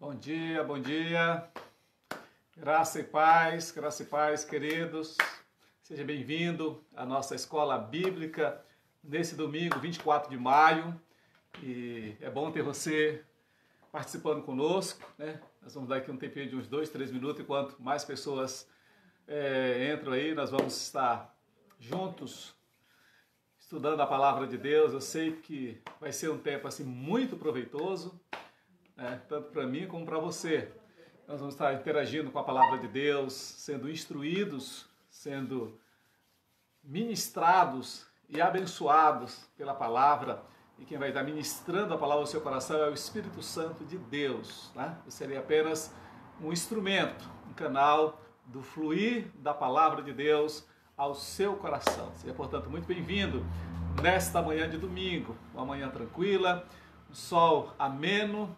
Bom dia, bom dia. Graça e paz, queridos. Seja bem-vindo à nossa escola bíblica nesse domingo, 24 de maio. E é bom ter você participando conosco, né? Nós vamos dar aqui um tempinho de uns 2, 3 minutos, enquanto mais pessoas entram aí, nós vamos estar juntos estudando a palavra de Deus. Eu sei que vai ser um tempo assim muito proveitoso, né? Tanto para mim como para você. Nós vamos estar interagindo com a palavra de Deus, sendo instruídos, sendo ministrados e abençoados pela palavra. E quem vai estar ministrando a palavra ao seu coração é o Espírito Santo de Deus, né? Eu serei apenas um instrumento, um canal do fluir da palavra de Deus ao seu coração. Seja, portanto, muito bem-vindo nesta manhã de domingo, uma manhã tranquila, um sol ameno,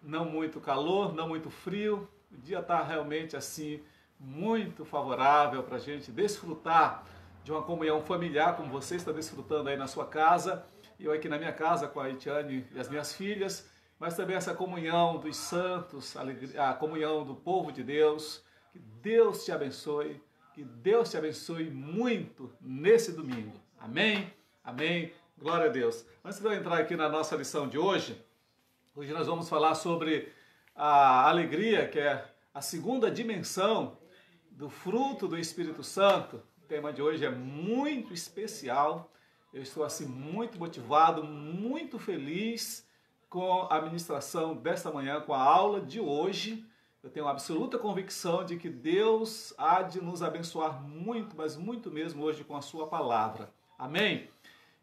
não muito calor, não muito frio. O dia está realmente assim muito favorável para a gente desfrutar de uma comunhão familiar, como você está desfrutando aí na sua casa, e eu aqui na minha casa com a Itiane e as minhas filhas, mas também essa comunhão dos santos, a comunhão do povo de Deus. Que Deus te abençoe, que Deus te abençoe muito nesse domingo. Amém? Amém? Glória a Deus. Antes de eu entrar aqui na nossa lição de hoje nós vamos falar sobre a alegria, que é a segunda dimensão do fruto do Espírito Santo. O tema de hoje é muito especial. Eu estou assim muito motivado, muito feliz com a ministração desta manhã, com a aula de hoje. Eu tenho absoluta convicção de que Deus há de nos abençoar muito, mas muito mesmo hoje com a sua palavra. Amém?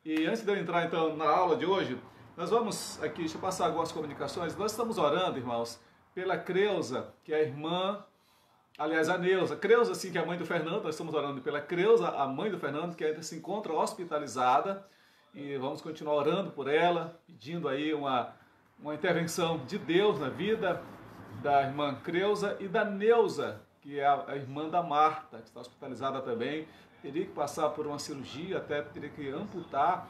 E antes de eu entrar então na aula de hoje, nós vamos aqui, deixa eu passar algumas comunicações. Nós estamos orando, irmãos, pela Creuza, que é a irmã, aliás, a Neuza. Creuza, assim, que é a mãe do Fernando. Nós estamos orando pela Creuza, a mãe do Fernando, que ainda se encontra hospitalizada. E vamos continuar orando por ela, pedindo aí uma intervenção de Deus na vida da irmã Creuza e da Neuza, que é a irmã da Marta, que está hospitalizada também. Teria que passar por uma cirurgia, até teria que amputar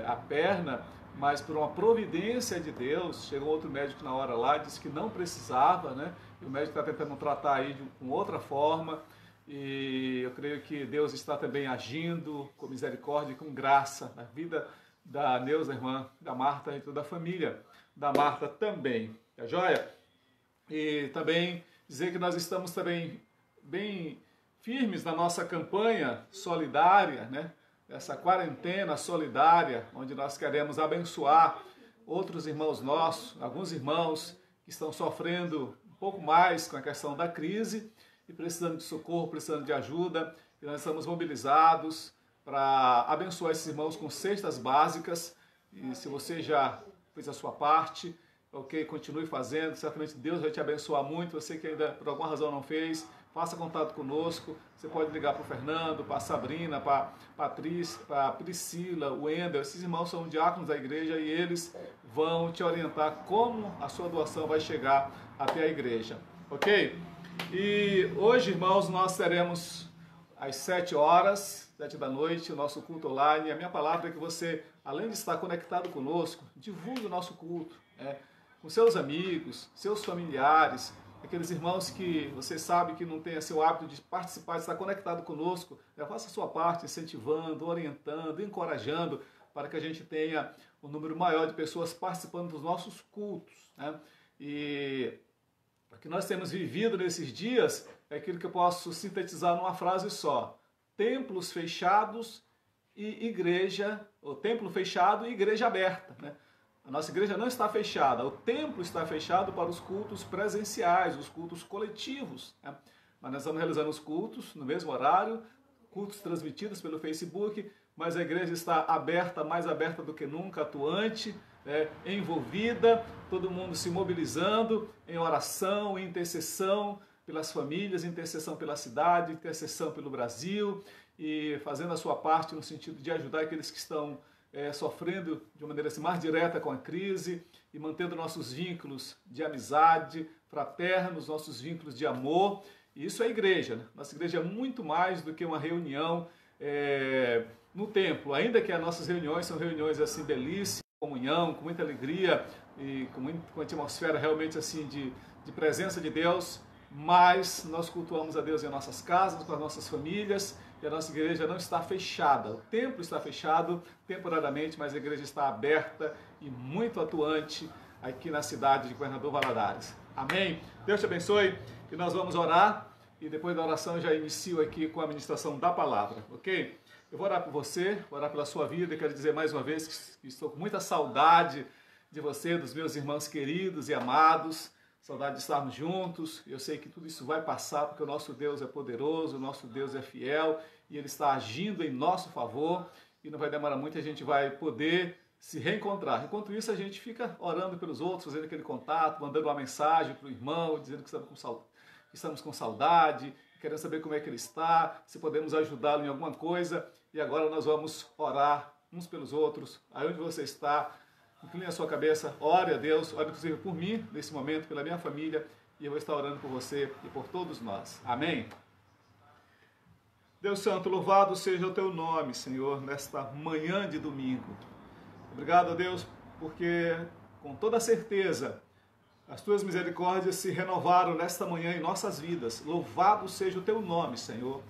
a perna, mas por uma providência de Deus, chegou outro médico na hora lá, disse que não precisava, né? E o médico está tentando tratar aí com outra forma, e eu creio que Deus está também agindo com misericórdia e com graça na vida da Neuza, irmã da Marta, e toda a família da Marta também, tá joia? E também dizer que nós estamos também bem firmes na nossa campanha solidária, né? Essa quarentena solidária, onde nós queremos abençoar outros irmãos nossos, alguns irmãos que estão sofrendo um pouco mais com a questão da crise e precisando de socorro, precisando de ajuda. E nós estamos mobilizados para abençoar esses irmãos com cestas básicas. E se você já fez a sua parte, ok, continue fazendo, certamente Deus vai te abençoar muito. Você que ainda por alguma razão não fez, faça contato conosco. Você pode ligar para o Fernando, para a Sabrina, para a Patrícia, para a Priscila, o Wendel. Esses irmãos são diáconos da igreja e eles vão te orientar como a sua doação vai chegar até a igreja, ok? E hoje, irmãos, nós teremos às 7 horas, 7 da noite, o nosso culto online. A minha palavra é que você, além de estar conectado conosco, divulgue o nosso culto, com seus amigos, seus familiares, aqueles irmãos que você sabe que não tem o hábito de participar, de estar conectado conosco. Faça a sua parte, incentivando, orientando, encorajando, para que a gente tenha um número maior de pessoas participando dos nossos cultos, né? E o que nós temos vivido nesses dias é aquilo que eu posso sintetizar numa frase só: templos fechados e igreja, ou templo fechado e igreja aberta, né? A nossa igreja não está fechada, o templo está fechado para os cultos presenciais, os cultos coletivos, né? Mas nós estamos realizando os cultos no mesmo horário, cultos transmitidos pelo Facebook, mas a igreja está aberta, mais aberta do que nunca, atuante, envolvida, todo mundo se mobilizando em oração, em intercessão pelas famílias, intercessão pela cidade, intercessão pelo Brasil, e fazendo a sua parte no sentido de ajudar aqueles que estão sofrendo de uma maneira assim, mais direta com a crise e mantendo nossos vínculos de amizade, fraternos, nossos vínculos de amor. E isso é a igreja, né? Nossa igreja é muito mais do que uma reunião no templo, ainda que as nossas reuniões são reuniões assim belíssimas, comunhão, com muita alegria e com uma atmosfera realmente assim de presença de Deus, mas nós cultuamos a Deus em nossas casas, com as nossas famílias, e a nossa igreja não está fechada. O templo está fechado temporariamente, mas a igreja está aberta e muito atuante aqui na cidade de Governador Valadares. Amém? Deus te abençoe e nós vamos orar e depois da oração eu já inicio aqui com a ministração da palavra, ok? Eu vou orar por você, vou orar pela sua vida e quero dizer mais uma vez que estou com muita saudade de você, dos meus irmãos queridos e amados, saudade de estarmos juntos. Eu sei que tudo isso vai passar porque o nosso Deus é poderoso, o nosso Deus é fiel e Ele está agindo em nosso favor e não vai demorar muito, a gente vai poder se reencontrar. Enquanto isso, a gente fica orando pelos outros, fazendo aquele contato, mandando uma mensagem para o irmão, dizendo que estamos com saudade, querendo saber como é que ele está, se podemos ajudá-lo em alguma coisa. E agora nós vamos orar uns pelos outros. Aí onde você está, incline a sua cabeça, ore a Deus, ore inclusive por mim, nesse momento, pela minha família, e eu vou estar orando por você e por todos nós. Amém? Deus Santo, louvado seja o teu nome, Senhor, nesta manhã de domingo. Obrigado a Deus, porque com toda certeza as tuas misericórdias se renovaram nesta manhã em nossas vidas. Louvado seja o teu nome, Senhor.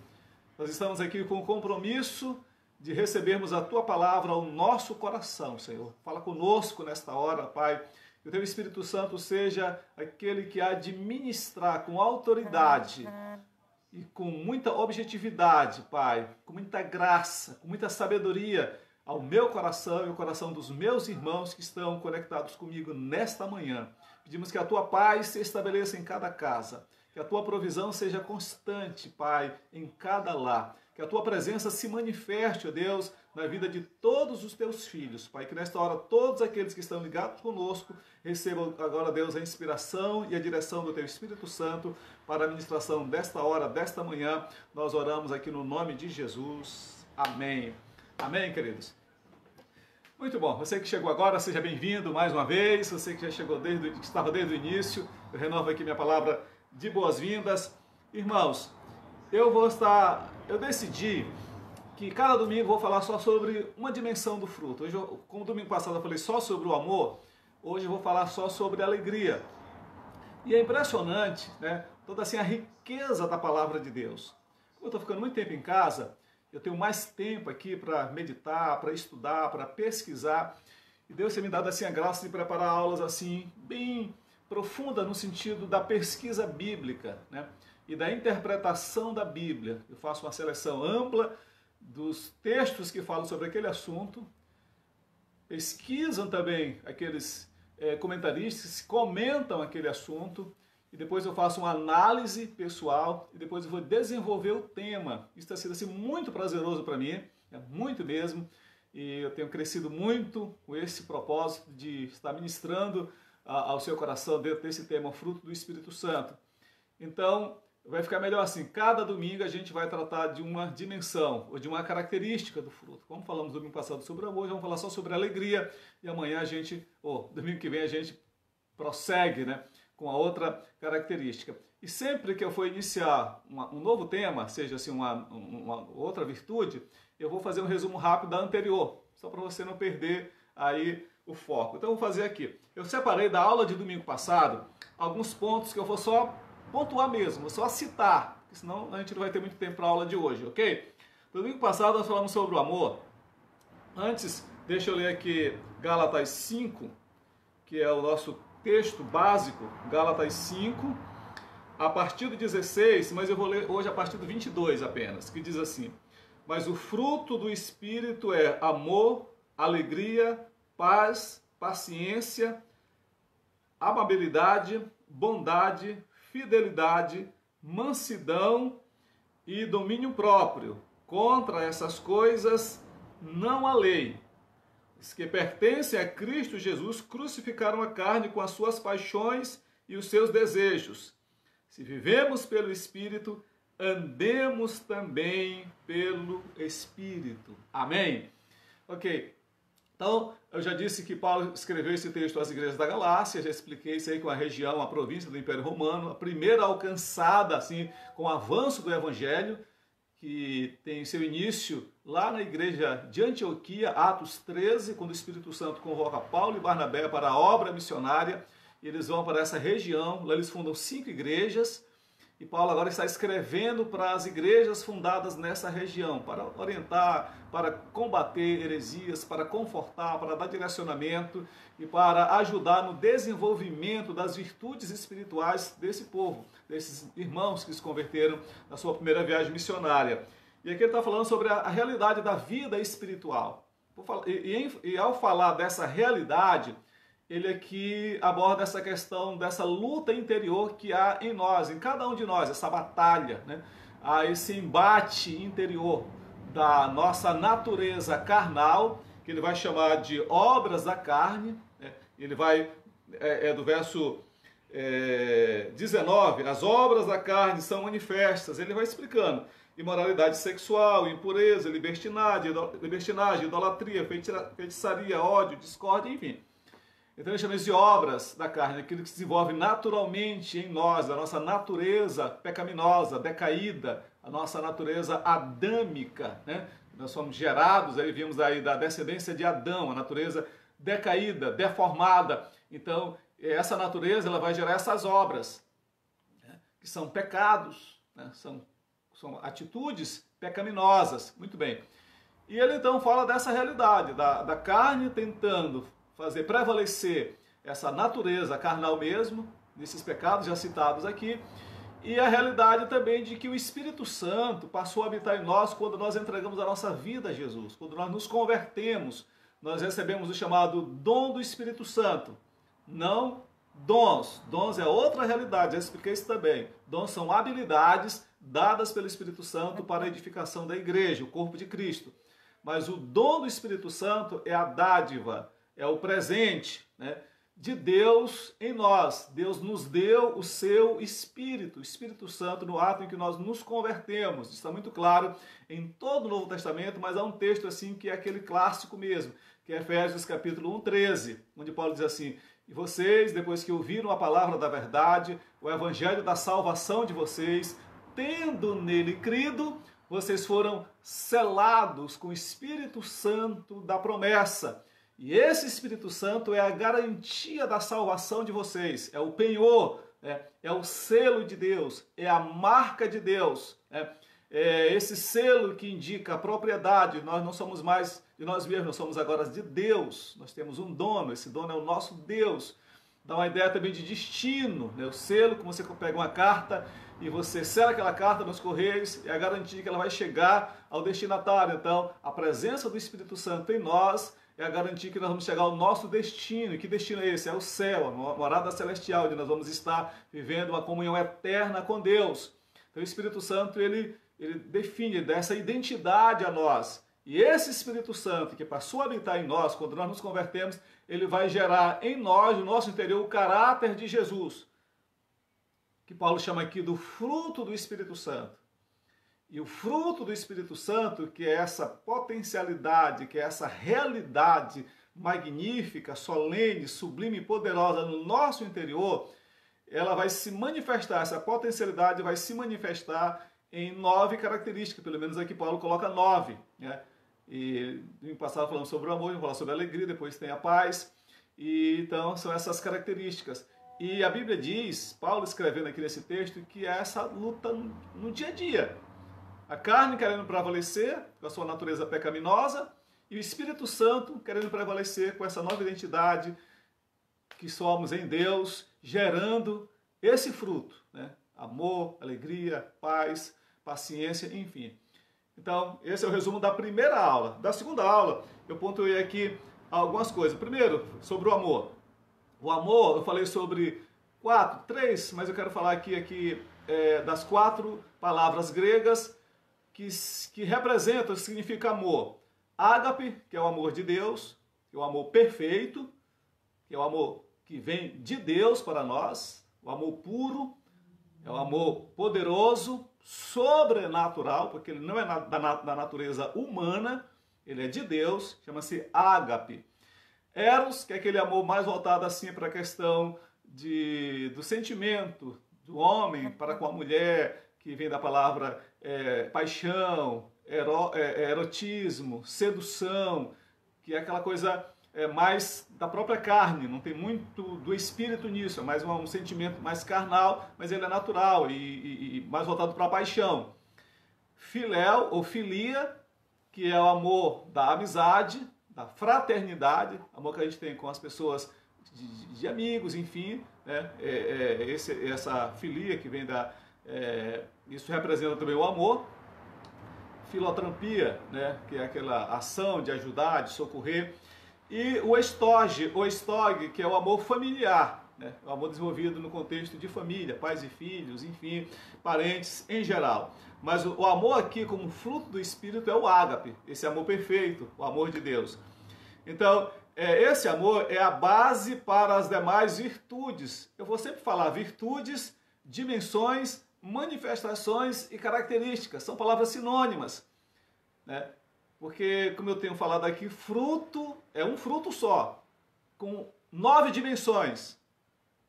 Nós estamos aqui com o compromisso de recebermos a tua palavra ao nosso coração, Senhor. Fala conosco nesta hora, Pai. Que o teu Espírito Santo seja aquele que há de ministrar com autoridade e com muita objetividade, Pai, com muita graça, com muita sabedoria ao meu coração e ao coração dos meus irmãos que estão conectados comigo nesta manhã. Pedimos que a tua paz se estabeleça em cada casa, que a tua provisão seja constante, Pai, em cada lar, que a tua presença se manifeste, ó Deus, na vida de todos os teus filhos, Pai, que nesta hora todos aqueles que estão ligados conosco recebam agora, Deus, a inspiração e a direção do teu Espírito Santo para a ministração desta hora, desta manhã. Nós oramos aqui no nome de Jesus. Amém. Amém, queridos? Muito bom, você que chegou agora, seja bem-vindo mais uma vez. Você que já chegou que estava desde o início, eu renovo aqui minha palavra de boas-vindas. Irmãos, eu decidi que cada domingo eu vou falar só sobre uma dimensão do fruto. Hoje, como domingo passado eu falei só sobre o amor, hoje eu vou falar só sobre a alegria. E é impressionante, né, toda assim a riqueza da palavra de Deus. Como eu estou ficando muito tempo em casa, eu tenho mais tempo aqui para meditar, para estudar, para pesquisar. E Deus tem me dado assim a graça de preparar aulas assim bem profundas no sentido da pesquisa bíblica, né? E da interpretação da Bíblia. Eu faço uma seleção ampla dos textos que falam sobre aquele assunto. Pesquisam também aqueles comentaristas que comentam aquele assunto. E depois eu faço uma análise pessoal e depois eu vou desenvolver o tema. Isso está sendo assim, muito prazeroso para mim, muito mesmo. E eu tenho crescido muito com esse propósito de estar ministrando ao seu coração dentro desse tema, fruto do Espírito Santo. Então, vai ficar melhor assim. Cada domingo a gente vai tratar de uma dimensão ou de uma característica do fruto. Como falamos domingo passado sobre amor, vamos falar só sobre alegria. E amanhã domingo que vem a gente prossegue, né, com a outra característica. E sempre que eu for iniciar um novo tema, seja assim uma outra virtude, eu vou fazer um resumo rápido da anterior, só para você não perder aí o foco. Então eu vou fazer aqui. Eu separei da aula de domingo passado alguns pontos que eu vou só pontuar mesmo, vou só citar, porque senão a gente não vai ter muito tempo para a aula de hoje, ok? Domingo passado nós falamos sobre o amor. Antes, deixa eu ler aqui Gálatas 5, que é o nosso texto básico, Gálatas 5, a partir do 16, mas eu vou ler hoje a partir do 22 apenas, que diz assim: mas o fruto do Espírito é amor, alegria, paz, paciência, amabilidade, bondade, fidelidade, mansidão e domínio próprio. Contra essas coisas não há lei. Os que pertencem a Cristo Jesus crucificaram a carne com as suas paixões e os seus desejos. Se vivemos pelo Espírito, andemos também pelo Espírito. Amém? Ok. Então, eu já disse que Paulo escreveu esse texto às igrejas da Galácia, já expliquei isso aí com a região, a província do Império Romano, a primeira alcançada assim com o avanço do Evangelho, que tem seu início lá na igreja de Antioquia, Atos 13, quando o Espírito Santo convoca Paulo e Barnabé para a obra missionária, e eles vão para essa região, lá eles fundam 5 igrejas, e Paulo agora está escrevendo para as igrejas fundadas nessa região, para orientar, para combater heresias, para confortar, para dar direcionamento e para ajudar no desenvolvimento das virtudes espirituais desse povo, desses irmãos que se converteram na sua primeira viagem missionária. E aqui ele está falando sobre a realidade da vida espiritual. E ao falar dessa realidade, ele aqui aborda essa questão dessa luta interior que há em nós, em cada um de nós, essa batalha, né? Há esse embate interior da nossa natureza carnal, que ele vai chamar de obras da carne, né? Ele vai, do verso 19, as obras da carne são manifestas, ele vai explicando: imoralidade sexual, impureza, libertinagem, idolatria, feitiçaria, ódio, discórdia, enfim. Então ele chama isso de obras da carne, aquilo que se desenvolve naturalmente em nós, a nossa natureza pecaminosa, decaída, a nossa natureza adâmica, né? Nós somos gerados, aí vimos aí da descendência de Adão, a natureza decaída, deformada. Então essa natureza ela vai gerar essas obras, né? Que são pecados, né? São atitudes pecaminosas. Muito bem. E ele então fala dessa realidade, da carne tentando fazer prevalecer essa natureza carnal mesmo, nesses pecados já citados aqui, e a realidade também de que o Espírito Santo passou a habitar em nós quando nós entregamos a nossa vida a Jesus, quando nós nos convertemos, nós recebemos o chamado dom do Espírito Santo, não dons. Dons é outra realidade, já expliquei isso também. Dons são habilidades dadas pelo Espírito Santo para a edificação da igreja, o corpo de Cristo. Mas o dom do Espírito Santo é a dádiva, é o presente, né, de Deus em nós. Deus nos deu o seu Espírito, o Espírito Santo, no ato em que nós nos convertemos. Isso está muito claro em todo o Novo Testamento, mas há um texto assim que é aquele clássico mesmo, que é Efésios capítulo 1, 13, onde Paulo diz assim: e vocês, depois que ouviram a palavra da verdade, o evangelho da salvação de vocês, tendo nele crido, vocês foram selados com o Espírito Santo da promessa. E esse Espírito Santo é a garantia da salvação de vocês, é o penhor, é o selo de Deus, é a marca de Deus, é esse selo que indica a propriedade. Nós não somos mais de nós mesmos, nós somos agora de Deus, nós temos um dono, esse dono é o nosso Deus. Dá uma ideia também de destino, né? O selo, como você pega uma carta e você sela aquela carta nos correios, é a garantia que ela vai chegar ao destinatário. Então, a presença do Espírito Santo em nós é a garantia que nós vamos chegar ao nosso destino. E que destino é esse? É o céu, a morada celestial, onde nós vamos estar vivendo uma comunhão eterna com Deus. Então o Espírito Santo, ele define, ele dá essa identidade a nós. E esse Espírito Santo que passou a habitar em nós, quando nós nos convertemos, ele vai gerar em nós, no nosso interior, o caráter de Jesus, que Paulo chama aqui do fruto do Espírito Santo. E o fruto do Espírito Santo, que é essa potencialidade, que é essa realidade magnífica, solene, sublime e poderosa no nosso interior, ela vai se manifestar, essa potencialidade vai se manifestar em 9 características, pelo menos aqui Paulo coloca 9, né? E no passado falamos sobre o amor, vamos falar sobre a alegria, depois tem a paz, e então são essas características. E a Bíblia diz, Paulo escrevendo aqui nesse texto, que é essa luta no dia a dia. A carne querendo prevalecer com a sua natureza pecaminosa e o Espírito Santo querendo prevalecer com essa nova identidade que somos em Deus, gerando esse fruto, né? Amor, alegria, paz, paciência, enfim. Então, esse é o resumo da primeira aula. Da segunda aula, eu pontuei aqui algumas coisas. Primeiro, sobre o amor. O amor, eu falei sobre 3, mas eu quero falar aqui das 4 palavras gregas que representam, significa amor. Ágape, que é o amor de Deus, que é o amor perfeito, que é o amor que vem de Deus para nós, o amor puro, é o amor poderoso, sobrenatural, porque ele não é da natureza humana, ele é de Deus, chama-se ágape. Eros, que é aquele amor mais voltado assim para a questão do sentimento do homem para com a mulher, que vem da palavra paixão, erotismo, sedução, que é aquela coisa mais da própria carne, não tem muito do espírito nisso, é mais um sentimento mais carnal, mas ele é natural e mais voltado para a paixão. Filéu ou filia, que é o amor da amizade, da fraternidade, amor que a gente tem com as pessoas de amigos, enfim, né? Essa filia que vem isso representa também o amor. Filotrampia, né? Que é aquela ação de ajudar, de socorrer. E o estorge, que é o amor familiar, né? O amor desenvolvido no contexto de família, pais e filhos, enfim, parentes em geral. Mas o amor aqui, como fruto do Espírito, é o ágape, esse amor perfeito, o amor de Deus. Então, esse amor é a base para as demais virtudes. Eu vou sempre falar virtudes, dimensões, manifestações e características. São palavras sinônimas, né? Porque, como eu tenho falado aqui, fruto é um fruto só, com 9 dimensões,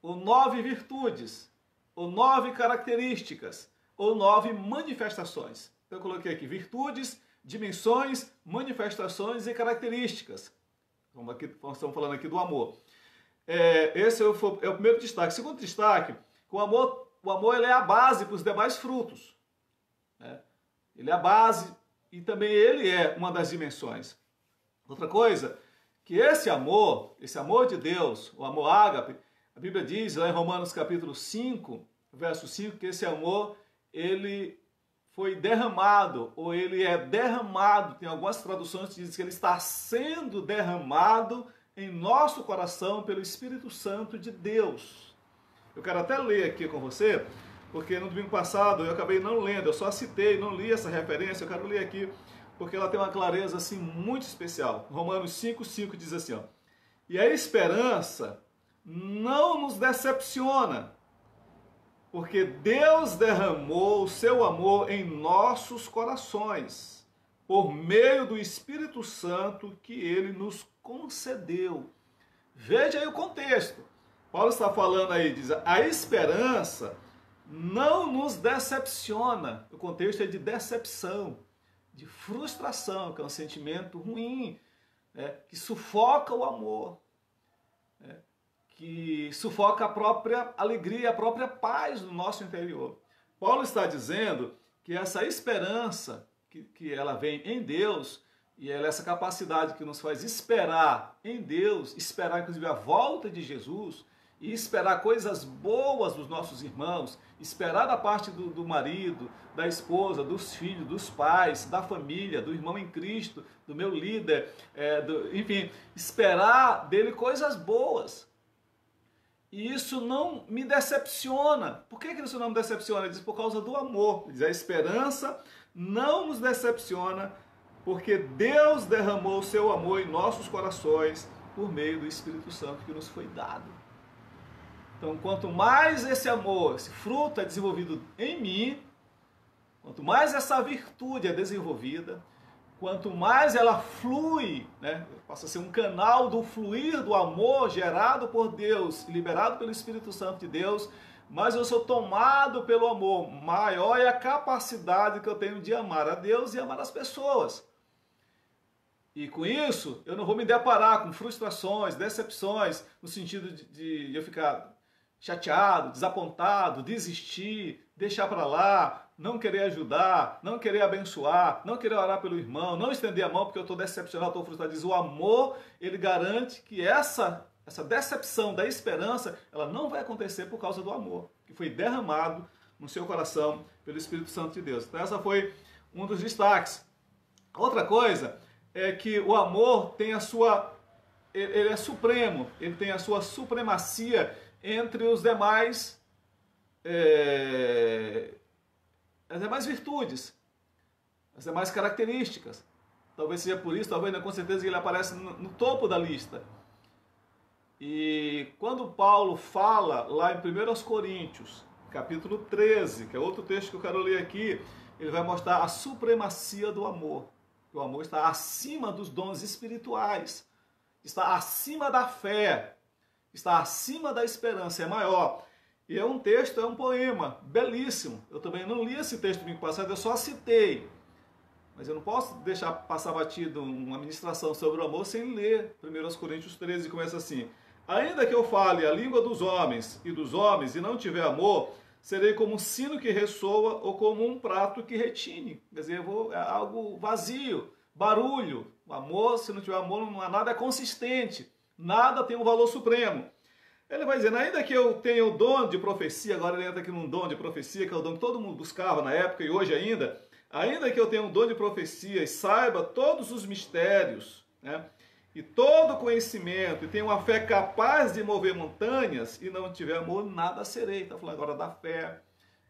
ou 9 virtudes, ou 9 características, ou 9 manifestações. Então eu coloquei aqui virtudes, dimensões, manifestações e características. Estamos falando aqui do amor. Esse é o primeiro destaque. Segundo destaque, o amor ele é a base para os demais frutos, né? Ele é a base e também ele é uma das dimensões. Outra coisa, que esse amor de Deus, o amor ágape, a Bíblia diz lá em Romanos capítulo 5, verso 5, que esse amor, ele foi derramado, ou ele é derramado, tem algumas traduções que dizem que ele está sendo derramado em nosso coração pelo Espírito Santo de Deus. Eu quero até ler aqui com você, porque no domingo passado eu acabei não lendo, eu só citei, não li essa referência, eu quero ler aqui, porque ela tem uma clareza assim muito especial. Romanos 5,5 diz assim, ó, e a esperança não nos decepciona, porque Deus derramou o seu amor em nossos corações, por meio do Espírito Santo que ele nos concedeu. Veja aí o contexto. Paulo está falando aí, diz, a esperança não nos decepciona. O contexto é de decepção, de frustração, que é um sentimento ruim, né, que sufoca o amor, né, que sufoca a própria alegria, a própria paz no nosso interior. Paulo está dizendo que essa esperança, que ela vem em Deus, e ela é essa capacidade que nos faz esperar em Deus, esperar inclusive a volta de Jesus, e esperar coisas boas dos nossos irmãos, esperar da parte do marido, da esposa, dos filhos, dos pais, da família, do irmão em Cristo, do meu líder, enfim, esperar dele coisas boas. E isso não me decepciona. Por que isso não me decepciona? Ele diz por causa do amor. Ele diz a esperança não nos decepciona, porque Deus derramou o seu amor em nossos corações por meio do Espírito Santo que nos foi dado. Então, quanto mais esse amor, esse fruto é desenvolvido em mim, quanto mais essa virtude é desenvolvida, quanto mais ela flui, né, passa a ser um canal do fluir do amor gerado por Deus, liberado pelo Espírito Santo de Deus, mais eu sou tomado pelo amor, maior é a capacidade que eu tenho de amar a Deus e amar as pessoas. E com isso, eu não vou me deparar com frustrações, decepções, no sentido de eu ficar chateado, desapontado, desistir, deixar para lá, não querer ajudar, não querer abençoar, não querer orar pelo irmão, não estender a mão porque eu estou decepcionado, estou frustrado. Diz, o amor, ele garante que essa decepção da esperança, ela não vai acontecer por causa do amor, que foi derramado no seu coração pelo Espírito Santo de Deus. Então essa foi um dos destaques. Outra coisa é que o amor tem ele é supremo, ele tem a sua supremacia entre os demais, as demais virtudes, as demais características. Talvez seja por isso, talvez com certeza ele aparece no topo da lista. E quando Paulo fala lá em 1 Coríntios, capítulo 13, que é outro texto que eu quero ler aqui, ele vai mostrar a supremacia do amor. porque o amor está acima dos dons espirituais, está acima da fé, está acima da esperança, é maior. E é um texto, é um poema belíssimo. Eu também não li esse texto domingo passado, eu só citei. Mas eu não posso deixar passar batido uma ministração sobre o amor sem ler 1 Coríntios 13, começa assim: ainda que eu fale a língua dos homens e não tiver amor, serei como um sino que ressoa ou como um prato que retine. Quer dizer, é algo vazio, barulho. O amor, se não tiver amor, nada é consistente, nada tem um valor supremo. Ele vai dizendo, ainda que eu tenha o dom de profecia, agora ele entra aqui num dom de profecia, que é o dom que todo mundo buscava na época e hoje ainda que eu tenha um dom de profecia e saiba todos os mistérios, né, e todo conhecimento, e tenha uma fé capaz de mover montanhas, e não tiver amor, nada serei. Está falando agora da fé,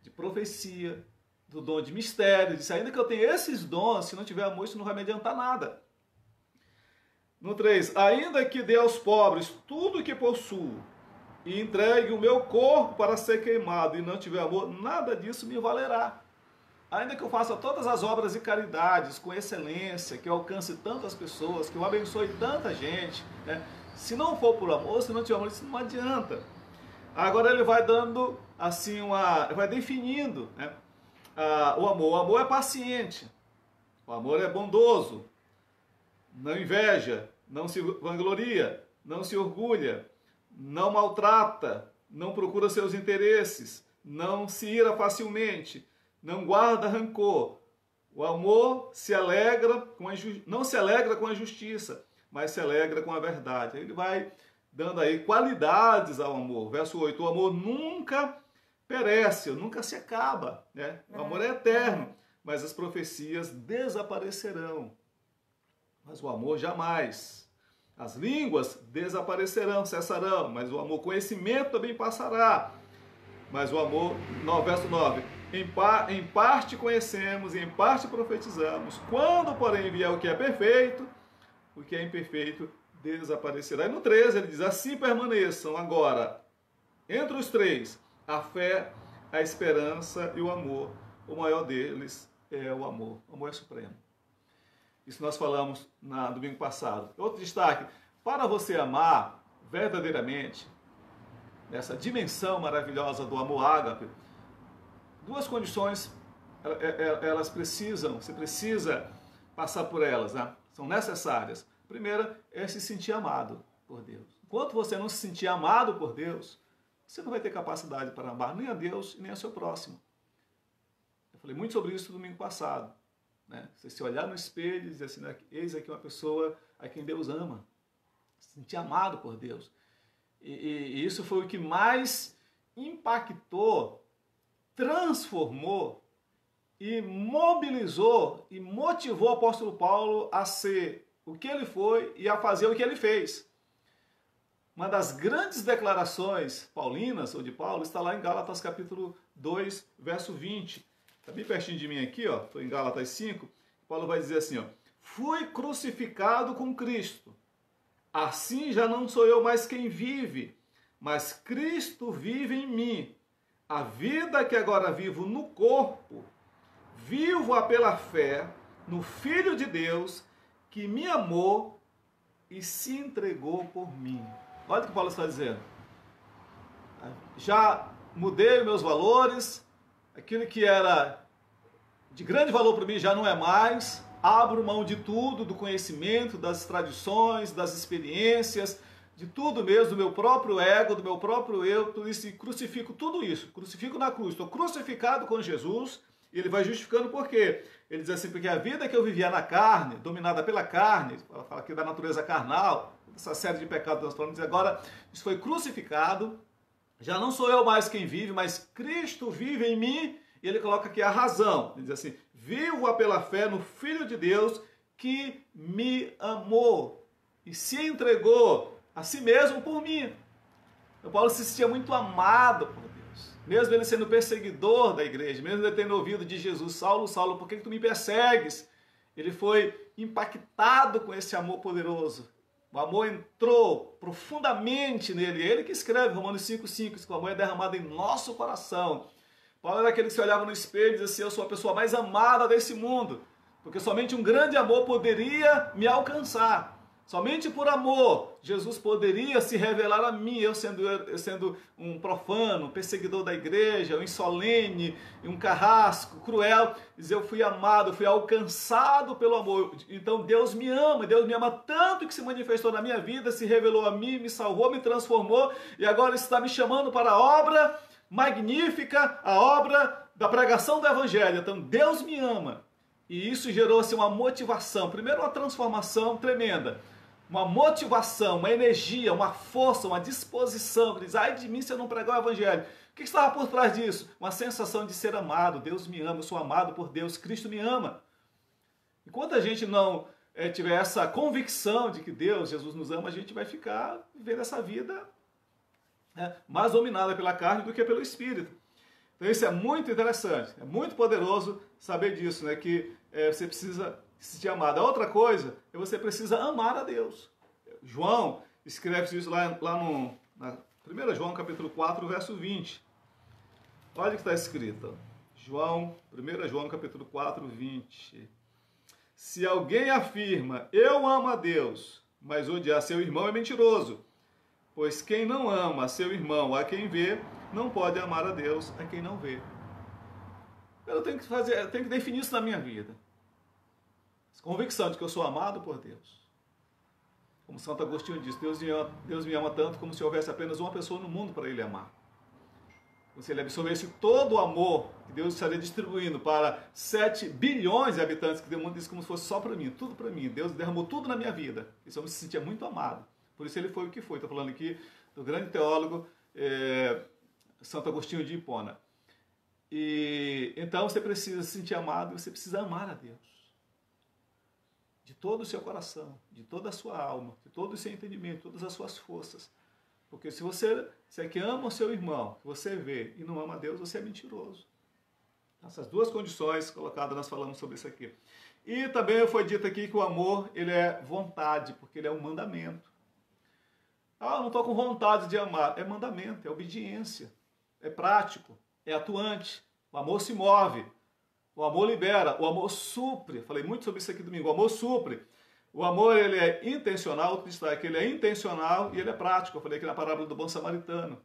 de profecia, do dom de mistério. Diz, ainda que eu tenha esses dons, se não tiver amor, isso não vai me adiantar nada. No 3, ainda que dê aos pobres tudo o que possuo, e entregue o meu corpo para ser queimado, e não tiver amor, nada disso me valerá. Ainda que eu faça todas as obras de caridades com excelência, que eu alcance tantas pessoas, que eu abençoe tanta gente, né? Se não for por amor, se não tiver amor, isso não adianta. Agora ele vai dando assim vai definindo, né, o amor. O amor é paciente, o amor é bondoso, não inveja, não se vangloria, não se orgulha, não maltrata, não procura seus interesses, não se ira facilmente, não guarda rancor. O amor se alegra não se alegra com a justiça, mas se alegra com a verdade. Ele vai dando aí qualidades ao amor. Verso 8, o amor nunca perece, nunca se acaba, né? O amor é eterno, mas as profecias desaparecerão. Mas o amor jamais. As línguas desaparecerão, cessarão, mas o amor, conhecimento também passará. Mas o amor, verso 9, em parte conhecemos e em parte profetizamos. Quando, porém, vier o que é perfeito, o que é imperfeito desaparecerá. E no 13 ele diz, assim permaneçam agora, entre os três, a fé, a esperança e o amor. O maior deles é o amor. O amor é supremo. Isso nós falamos no domingo passado. Outro destaque, para você amar verdadeiramente, nessa dimensão maravilhosa do amor ágape, duas condições, você precisa passar por elas, né? São necessárias. A primeira é se sentir amado por Deus. Enquanto você não se sentir amado por Deus, você não vai ter capacidade para amar nem a Deus nem a seu próximo. Eu falei muito sobre isso no domingo passado, né? Você se olhar no espelho e dizer assim, eis aqui uma pessoa a quem Deus ama. Se sentir amado por Deus. E isso foi o que mais impactou, transformou e mobilizou e motivou o apóstolo Paulo a ser o que ele foi e a fazer o que ele fez. Uma das grandes declarações paulinas, ou de Paulo, está lá em Gálatas capítulo 2, verso 20. Está bem pertinho de mim aqui, ó. Estou em Gálatas 5. Paulo vai dizer assim, ó, fui crucificado com Cristo. Assim já não sou eu mais quem vive, mas Cristo vive em mim. A vida que agora vivo no corpo, vivo-a pela fé no Filho de Deus, que me amou e se entregou por mim. Olha o que Paulo está dizendo. Já mudei meus valores, aquilo que era de grande valor para mim já não é mais, abro mão de tudo, do conhecimento, das tradições, das experiências, de tudo mesmo, do meu próprio ego, do meu próprio eu, tudo isso, e crucifico tudo isso, crucifico na cruz, estou crucificado com Jesus, e ele vai justificando por quê? Ele diz assim, porque a vida que eu vivia na carne, dominada pela carne, ela fala aqui da natureza carnal, essa série de pecados que nós falamos, agora isso foi crucificado, já não sou eu mais quem vive, mas Cristo vive em mim, e ele coloca aqui a razão, ele diz assim, vivo-a pela fé no Filho de Deus que me amou e se entregou a si mesmo por mim. Então, Paulo se sentia muito amado por Deus, mesmo ele sendo perseguidor da igreja, mesmo ele tendo ouvido de Jesus, Saulo, Saulo, por que tu me persegues? Ele foi impactado com esse amor poderoso. O amor entrou profundamente nele. É ele que escreve, Romanos 5,5, que o amor é derramado em nosso coração. Paulo era aquele que se olhava no espelho e dizia assim, eu sou a pessoa mais amada desse mundo. porque somente um grande amor poderia me alcançar. Somente por amor, Jesus poderia se revelar a mim, eu sendo um profano, um perseguidor da igreja, um insolene, um carrasco, cruel. Dizer, eu fui amado, eu fui alcançado pelo amor. Então Deus me ama tanto que se manifestou na minha vida, se revelou a mim, me salvou, me transformou e agora está me chamando para a obra magnífica, a obra da pregação do Evangelho. Então Deus me ama. E isso gerou assim, uma motivação, primeiro uma transformação tremenda. Uma motivação, uma energia, uma força, uma disposição, que diz, ai de mim se eu não pregar o Evangelho. O que estava por trás disso? Uma sensação de ser amado, Deus me ama, eu sou amado por Deus, Cristo me ama. Enquanto a gente não tiver essa convicção de que Deus, Jesus nos ama, a gente vai ficar vivendo essa vida mais dominada pela carne do que pelo Espírito. Então isso é muito interessante, é muito poderoso saber disso, né? Que você precisa se sentir amado. A outra coisa é você precisa amar a Deus. João escreve isso lá na 1 João capítulo 4, verso 20. Olha o que está escrito. 1 João capítulo 4, 20. Se alguém afirma, eu amo a Deus, mas odiar seu irmão é mentiroso. Pois quem não ama seu irmão a quem vê, não pode amar a Deus a quem não vê. Eu tenho que definir isso na minha vida. Convicção de que eu sou amado por Deus. Como Santo Agostinho diz, Deus me ama tanto como se houvesse apenas uma pessoa no mundo para Ele amar. Se Ele absorvesse todo o amor que Deus estaria distribuindo para 7 bilhões de habitantes que o mundo diz como se fosse só para mim, tudo para mim. Deus derramou tudo na minha vida. Isso eu me sentia muito amado. Por isso Ele foi o que foi. Estou falando aqui do grande teólogo Santo Agostinho de Hipona. E então você precisa se sentir amado e você precisa amar a Deus. De todo o seu coração, de toda a sua alma, de todo o seu entendimento, todas as suas forças. Porque se é que ama o seu irmão, que você vê e não ama a Deus, você é mentiroso. Essas duas condições colocadas, nós falamos sobre isso aqui. E também foi dito aqui que o amor, ele é vontade, porque ele é um mandamento. Ah, eu não estou com vontade de amar. É mandamento, é obediência, é prático, é atuante. O amor se move. O amor libera, o amor supre. Falei muito sobre isso aqui domingo. O amor supre. O amor, ele é intencional, outro destaque, ele é intencional e ele é prático. Eu falei aqui na parábola do bom samaritano.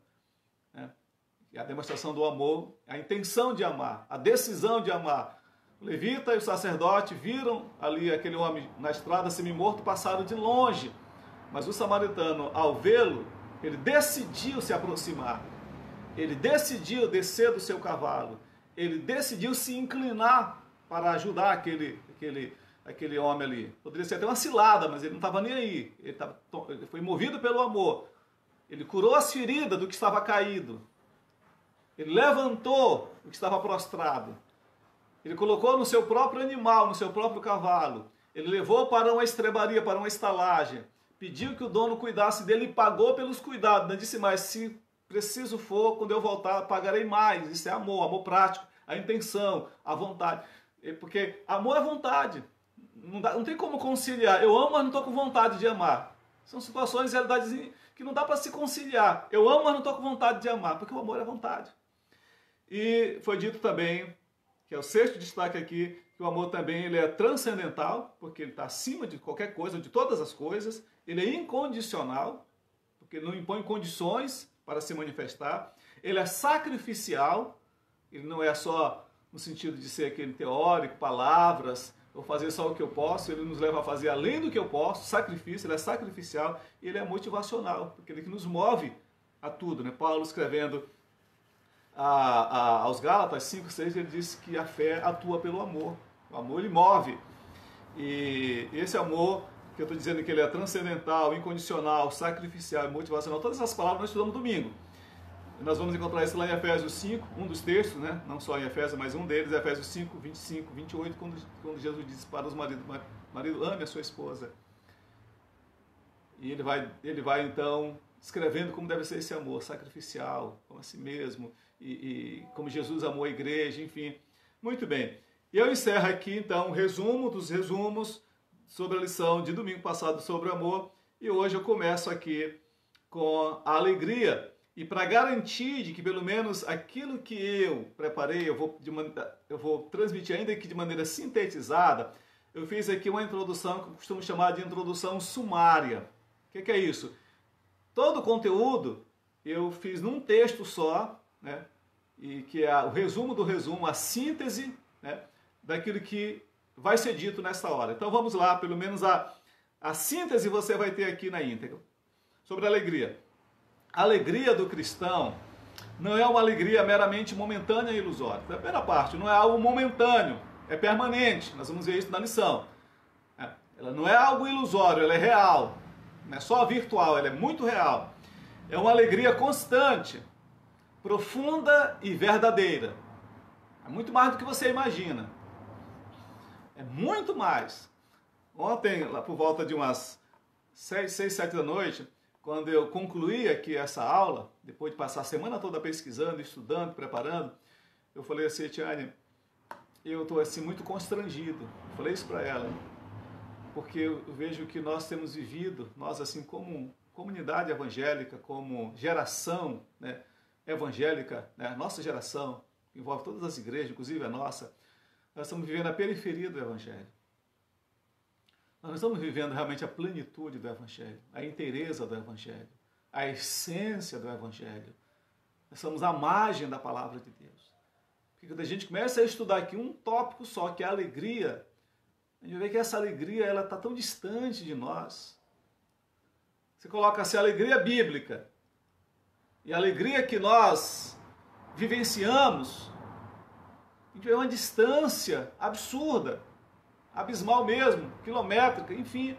E a demonstração do amor, a intenção de amar, a decisão de amar. O levita e o sacerdote viram ali aquele homem na estrada semi-morto, passaram de longe. Mas o samaritano, ao vê-lo, ele decidiu se aproximar. Ele decidiu descer do seu cavalo. Ele decidiu se inclinar para ajudar aquele homem ali. Poderia ser até uma cilada, mas ele não estava nem aí. Ele foi movido pelo amor. Ele curou as feridas do que estava caído. Ele levantou o que estava prostrado. Ele colocou no seu próprio animal, no seu próprio cavalo. Ele levou para uma estrebaria, para uma estalagem. Pediu que o dono cuidasse dele e pagou pelos cuidados. Não disse mais, se preciso for, quando eu voltar, pagarei mais. Isso é amor, amor prático, a intenção, a vontade. Porque amor é vontade. Não tem como conciliar. Eu amo, mas não estou com vontade de amar. São situações, realidades que não dá para se conciliar. Eu amo, mas não estou com vontade de amar, porque o amor é vontade. E foi dito também, que é o sexto destaque aqui, que o amor também ele é transcendental, porque ele está acima de qualquer coisa, de todas as coisas. Ele é incondicional, porque ele não impõe condições para se manifestar. Ele é sacrificial, ele não é só no sentido de ser aquele teórico, palavras, ou fazer só o que eu posso, ele nos leva a fazer além do que eu posso, sacrifício, ele é sacrificial, e ele é motivacional, porque ele que nos move a tudo, né? Paulo escrevendo aos Gálatas 5:6, ele diz que a fé atua pelo amor, o amor ele move, e esse amor que eu estou dizendo que ele é transcendental, incondicional, sacrificial e motivacional, todas essas palavras nós estudamos domingo. Nós vamos encontrar isso lá em Efésios 5, um dos textos, né? Não só em Efésios, mas um deles, Efésios 5, 25, 28, quando Jesus diz para os maridos, marido, ame a sua esposa. E ele vai então escrevendo como deve ser esse amor, sacrificial, como a si mesmo, e como Jesus amou a igreja, enfim. Muito bem. E eu encerro aqui então um resumo dos resumos sobre a lição de domingo passado sobre o amor, e hoje eu começo aqui com a alegria. E para garantir de que pelo menos aquilo que eu preparei, eu vou transmitir ainda que de maneira sintetizada, eu fiz aqui uma introdução que eu costumo chamar de introdução sumária. O que é isso? Todo o conteúdo eu fiz num texto só, né? E que é o resumo do resumo, a síntese, né, daquilo que vai ser dito nesta hora. Então vamos lá, pelo menos a síntese você vai ter aqui na íntegra. Sobre a alegria. A alegria do cristão não é uma alegria meramente momentânea e ilusória. A primeira parte, não é algo momentâneo, é permanente. Nós vamos ver isso na lição. Ela não é algo ilusório, ela é real. Não é só virtual, ela é muito real. É uma alegria constante, profunda e verdadeira. É muito mais do que você imagina. É muito mais. Ontem, lá por volta de umas 6, 7 da noite, quando eu concluí aqui essa aula, depois de passar a semana toda pesquisando, estudando, preparando, eu falei assim, Tiane, eu estou assim muito constrangido. Eu falei isso para ela, porque eu vejo que nós temos vivido, nós assim como comunidade evangélica, como geração, né, evangélica, né, nossa geração, que envolve todas as igrejas, inclusive a nossa, nós estamos vivendo a periferia do Evangelho. Nós não estamos vivendo realmente a plenitude do Evangelho, a inteireza do Evangelho, a essência do Evangelho. Nós estamos à margem da palavra de Deus. Porque quando a gente começa a estudar aqui um tópico só, que é a alegria, a gente vê que essa alegria ela está tão distante de nós. Você coloca assim, a alegria bíblica e a alegria que nós vivenciamos, a gente vê uma distância absurda, abismal mesmo, quilométrica, enfim.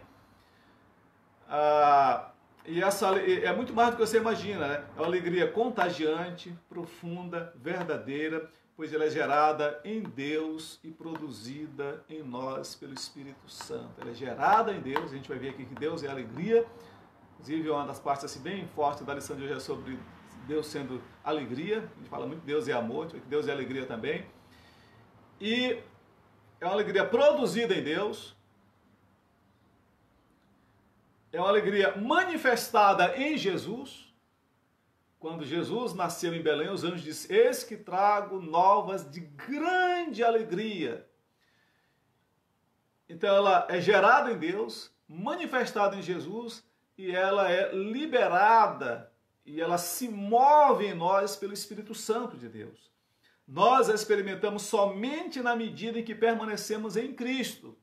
E essa é muito mais do que você imagina, né? É uma alegria contagiante, profunda, verdadeira, pois ela é gerada em Deus e produzida em nós pelo Espírito Santo. Ela é gerada em Deus, a gente vai ver aqui que Deus é alegria. Inclusive, uma das partes assim, bem fortes da lição de hoje é sobre Deus sendo alegria. A gente fala muito que Deus é amor, que Deus é alegria também. E é uma alegria produzida em Deus. É uma alegria manifestada em Jesus. Quando Jesus nasceu em Belém, os anjos disseram, eis que trago novas de grande alegria. Então ela é gerada em Deus, manifestada em Jesus, e ela é liberada, e ela se move em nós pelo Espírito Santo de Deus. Nós a experimentamos somente na medida em que permanecemos em Cristo,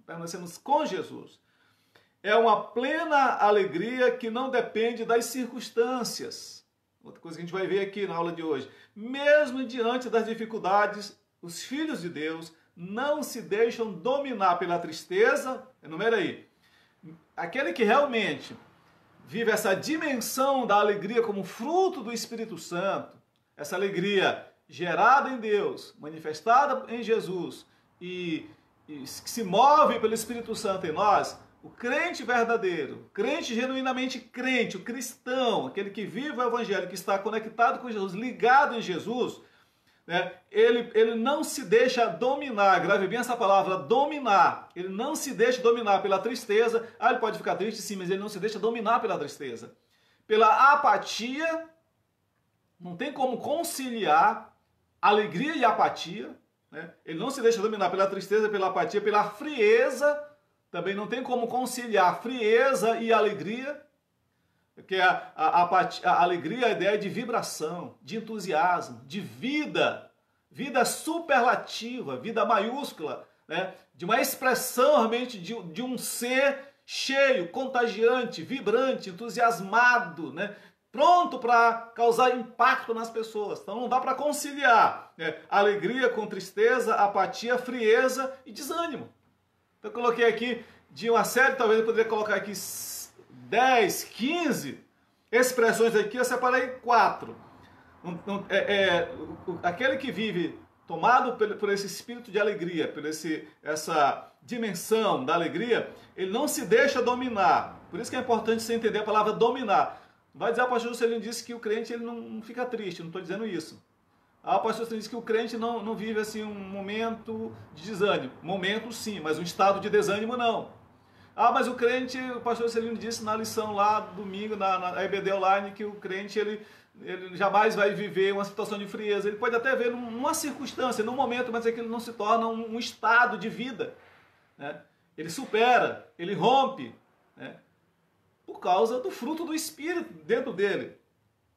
permanecemos com Jesus. É uma plena alegria que não depende das circunstâncias. Outra coisa que a gente vai ver aqui na aula de hoje. Mesmo diante das dificuldades, os filhos de Deus não se deixam dominar pela tristeza. Enumera aí. Aquele que realmente vive essa dimensão da alegria como fruto do Espírito Santo, essa alegria gerada em Deus, manifestada em Jesus e que se move pelo Espírito Santo em nós, o crente verdadeiro, o crente genuinamente crente, o cristão, aquele que vive o Evangelho, que está conectado com Jesus, ligado em Jesus, né, ele não se deixa dominar, grave bem essa palavra, dominar. Ele não se deixa dominar pela tristeza. Ele pode ficar triste sim, mas ele não se deixa dominar pela tristeza. Pela apatia, não tem como conciliar alegria e apatia. Né? Ele não se deixa dominar pela tristeza, pela apatia, pela frieza. Também não tem como conciliar frieza e alegria. Porque a alegria é a ideia de vibração, de entusiasmo, de vida, vida superlativa, vida maiúscula, né? De uma expressão realmente de um ser cheio, contagiante, vibrante, entusiasmado, né? Pronto para causar impacto nas pessoas. Então não dá para conciliar, né? Alegria com tristeza, apatia, frieza e desânimo. Então eu coloquei aqui de uma série, talvez eu poderia colocar aqui 10, 15 expressões aqui, eu separei 4. Aquele que vive tomado por esse espírito de alegria, por essa dimensão da alegria, ele não se deixa dominar. Por isso que é importante você entender a palavra dominar. Não vai dizer, o pastor Juscelino disse que o crente ele não fica triste, não estou dizendo isso. O pastor Juscelino disse que o crente não vive assim um momento de desânimo. Momento sim, mas um estado de desânimo não. Mas o crente, o pastor Celino disse na lição lá domingo, na EBD Online, que o crente ele jamais vai viver uma situação de frieza. Ele pode até ver numa circunstância, num momento, mas é que ele não se torna um estado de vida. né? Ele supera, ele rompe, né? Por causa do fruto do Espírito dentro dele.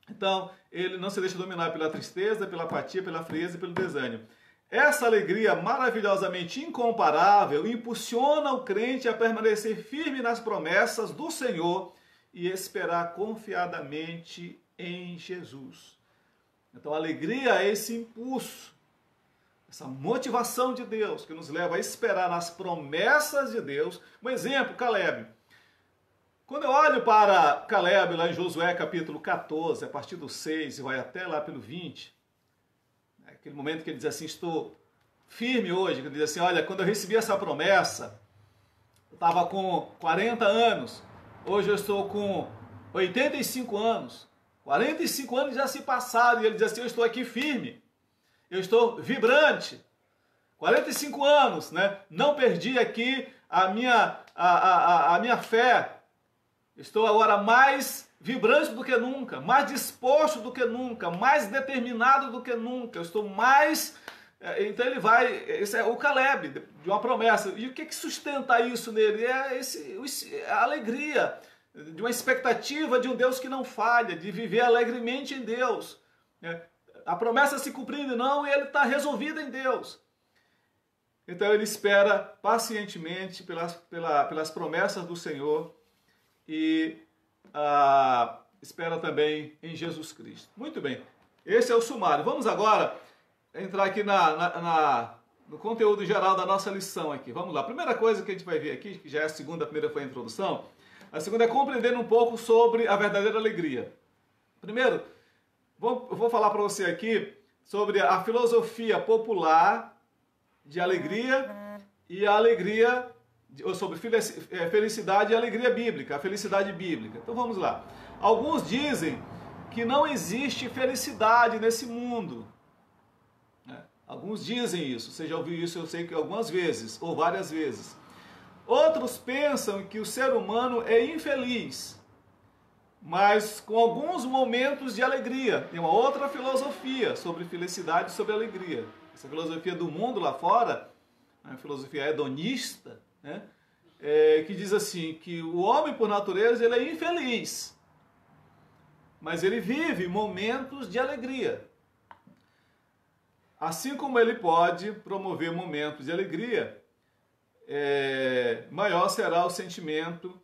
Então, ele não se deixa dominar pela tristeza, pela apatia, pela frieza e pelo desânimo. Essa alegria maravilhosamente incomparável impulsiona o crente a permanecer firme nas promessas do Senhor e esperar confiadamente em Jesus. Então, a alegria é esse impulso, essa motivação de Deus que nos leva a esperar nas promessas de Deus. Um exemplo, Caleb. Quando eu olho para Caleb lá em Josué capítulo 14, a partir do 6 e vai até lá pelo 20, aquele momento que ele diz assim, estou firme hoje, que ele diz assim, olha, quando eu recebi essa promessa, eu estava com 40 anos, hoje eu estou com 85 anos, 45 anos já se passaram, e ele diz assim, eu estou aqui firme, eu estou vibrante, 45 anos, né? Não perdi aqui a minha fé, estou agora mais vibrante do que nunca, mais disposto do que nunca, mais determinado do que nunca, eu estou mais... Então ele vai, esse é o Caleb, de uma promessa. E o que sustenta isso nele? É a alegria, de uma expectativa de um Deus que não falha, de viver alegremente em Deus. A promessa se cumprindo não, e ele está resolvido em Deus. Então ele espera pacientemente pelas promessas do Senhor e espera também em Jesus Cristo. Muito bem, esse é o sumário. Vamos agora entrar aqui no conteúdo geral da nossa lição aqui. Vamos lá. A primeira coisa que a gente vai ver aqui, que já é a primeira foi a introdução, a segunda é compreender um pouco sobre a verdadeira alegria. Primeiro, eu vou falar para você aqui sobre a filosofia popular de alegria e a alegria, ou sobre felicidade e alegria bíblica, a felicidade bíblica. Então vamos lá. Alguns dizem que não existe felicidade nesse mundo. Alguns dizem isso, você já ouviu isso, eu sei que algumas vezes, ou várias vezes. Outros pensam que o ser humano é infeliz, mas com alguns momentos de alegria. Tem uma outra filosofia sobre felicidade e sobre alegria. Essa filosofia do mundo lá fora, a filosofia hedonista, né? Que diz assim, que o homem por natureza ele é infeliz, mas ele vive momentos de alegria. Assim como ele pode promover momentos de alegria, maior será o sentimento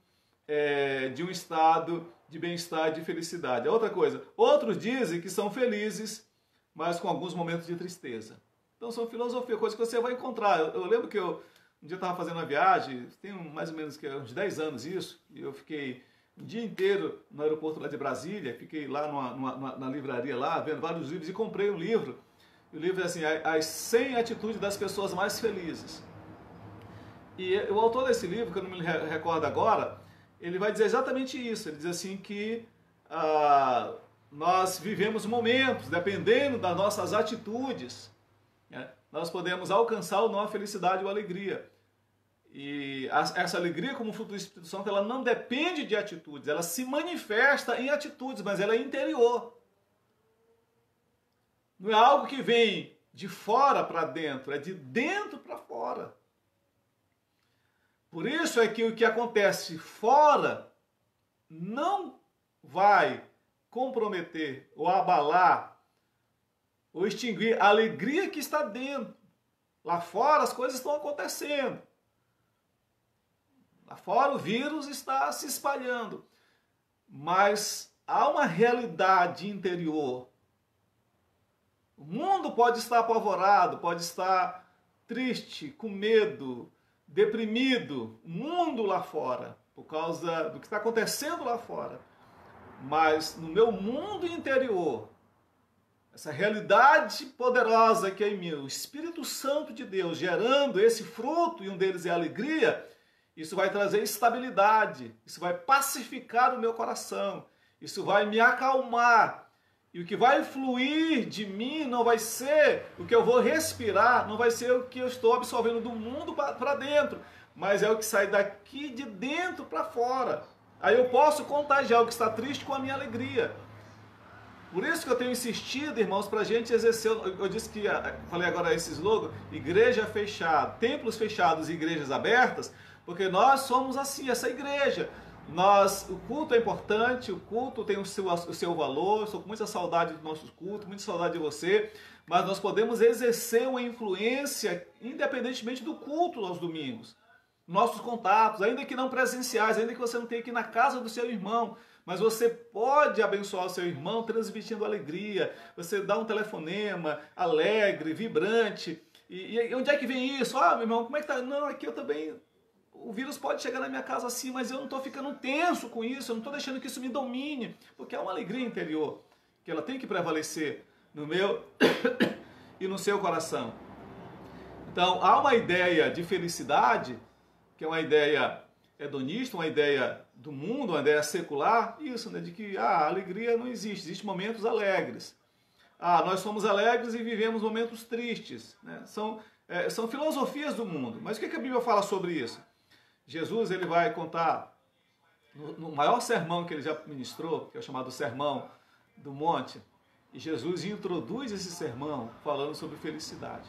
de um estado de bem-estar e de felicidade. Outra coisa, outros dizem que são felizes, mas com alguns momentos de tristeza. Então são filosofia, coisas que você vai encontrar. Eu lembro que um dia eu estava fazendo uma viagem, tem mais ou menos uns 10 anos isso, e eu fiquei um dia inteiro no aeroporto lá de Brasília, fiquei lá na livraria lá, vendo vários livros, e comprei um livro. O livro é assim, as 100 atitudes das pessoas mais felizes. E o autor desse livro, que eu não me recordo agora, ele vai dizer exatamente isso. Ele diz assim que nós vivemos momentos, dependendo das nossas atitudes, né, nós podemos alcançar ou não a felicidade ou a alegria. E essa alegria, como fruto do Espírito Santo, ela não depende de atitudes, ela se manifesta em atitudes, mas ela é interior. Não é algo que vem de fora para dentro, é de dentro para fora. Por isso é que o que acontece fora não vai comprometer ou abalar ou extinguir a alegria que está dentro. Lá fora as coisas estão acontecendo. Lá fora o vírus está se espalhando. Mas há uma realidade interior. O mundo pode estar apavorado, pode estar triste, com medo, deprimido. O mundo lá fora, por causa do que está acontecendo lá fora. Mas no meu mundo interior, essa realidade poderosa que é em mim, o Espírito Santo de Deus gerando esse fruto, e um deles é a alegria, isso vai trazer estabilidade, isso vai pacificar o meu coração, isso vai me acalmar. E o que vai fluir de mim não vai ser o que eu vou respirar, não vai ser o que eu estou absorvendo do mundo para dentro, mas é o que sai daqui de dentro para fora. Aí eu posso contagiar o que está triste com a minha alegria. Por isso que eu tenho insistido, irmãos, para a gente exercer, eu disse que, falei agora esse slogan, igreja fechada, templos fechados e igrejas abertas, porque nós somos assim, essa igreja. O culto é importante, o culto tem o seu valor, estou com muita saudade do nosso culto, muita saudade de você, mas nós podemos exercer uma influência independentemente do culto aos domingos. Nossos contatos, ainda que não presenciais, ainda que você não tenha que ir na casa do seu irmão, mas você pode abençoar o seu irmão transmitindo alegria. Você dá um telefonema alegre, vibrante. E onde é que vem isso? Ah, meu irmão, como é que tá? Não, aqui eu também... O vírus pode chegar na minha casa assim, mas eu não estou ficando tenso com isso, eu não estou deixando que isso me domine, porque há uma alegria interior, que ela tem que prevalecer no meu e no seu coração. Então, há uma ideia de felicidade, que é uma ideia hedonista, uma ideia do mundo, uma ideia secular, isso, né, de que a alegria não existe, existem momentos alegres. Nós somos alegres e vivemos momentos tristes, né? São filosofias do mundo. Mas o que a Bíblia fala sobre isso? Jesus, ele vai contar no maior sermão que ele já ministrou, que é o chamado Sermão do Monte, e Jesus introduz esse sermão falando sobre felicidade.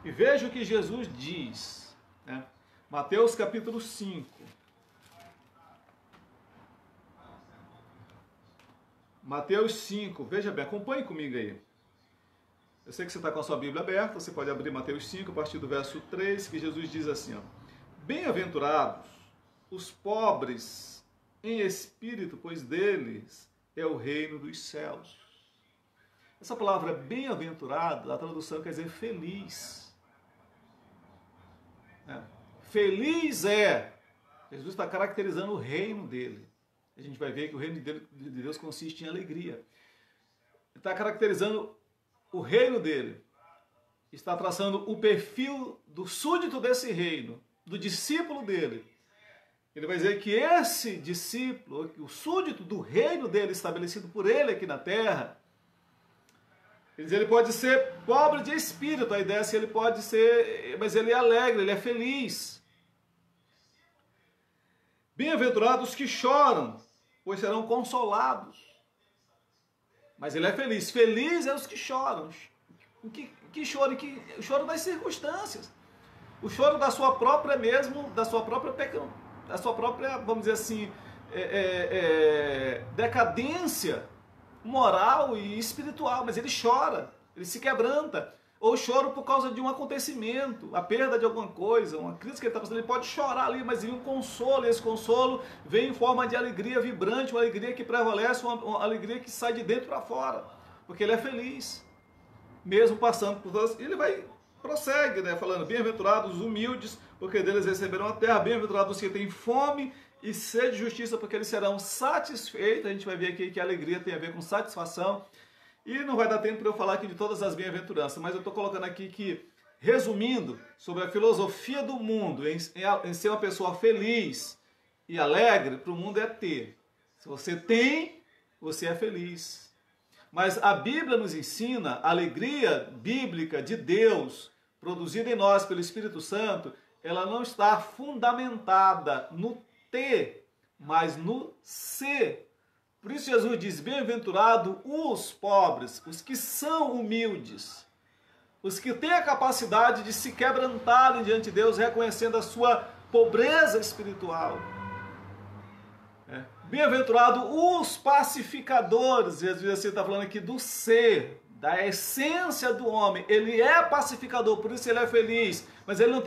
E veja o que Jesus diz, né? Mateus capítulo 5. Mateus 5, veja bem, acompanhe comigo aí. Eu sei que você está com a sua Bíblia aberta, você pode abrir Mateus 5, a partir do verso 3, que Jesus diz assim, ó: Bem-aventurados os pobres em espírito, pois deles é o reino dos céus. Essa palavra bem-aventurado, a tradução quer dizer feliz. Feliz é. Jesus está caracterizando o reino dele. A gente vai ver que o reino de Deus consiste em alegria. Ele está caracterizando o reino dele. Está traçando o perfil do súdito desse reino, do discípulo dele. Ele vai dizer que esse discípulo, o súdito do reino dele, estabelecido por ele aqui na terra, ele pode ser pobre de espírito, a ideia é que ele pode ser, mas ele é alegre, ele é feliz. Bem-aventurados que choram, pois serão consolados. Mas ele é feliz. Feliz é os que choram. Que choro? O choro das circunstâncias. O choro da sua própria vamos dizer assim, decadência moral e espiritual. Mas ele chora, ele se quebranta. Ou choro por causa de um acontecimento, a perda de alguma coisa, uma crise que ele está passando. Ele pode chorar ali, mas vem um consolo, e esse consolo vem em forma de alegria vibrante, uma alegria que prevalece, uma alegria que sai de dentro para fora, porque ele é feliz, mesmo passando por todas. Ele prossegue, né, falando: bem-aventurados os humildes, porque deles receberão a terra, bem-aventurados os que têm fome e sede de justiça, porque eles serão satisfeitos. A gente vai ver aqui que a alegria tem a ver com satisfação. E não vai dar tempo para eu falar aqui de todas as bem-aventuranças, mas eu estou colocando aqui que, resumindo, sobre a filosofia do mundo, em ser uma pessoa feliz e alegre, para o mundo é ter. Se você tem, você é feliz. Mas a Bíblia nos ensina a alegria bíblica de Deus, produzida em nós pelo Espírito Santo, ela não está fundamentada no ter, mas no ser. Por isso Jesus diz: bem-aventurado os pobres, os que são humildes, os que têm a capacidade de se quebrantarem diante de Deus, reconhecendo a sua pobreza espiritual. Bem-aventurado os pacificadores. Jesus está falando aqui do ser, da essência do homem. Ele é pacificador, por isso ele é feliz. Mas ele não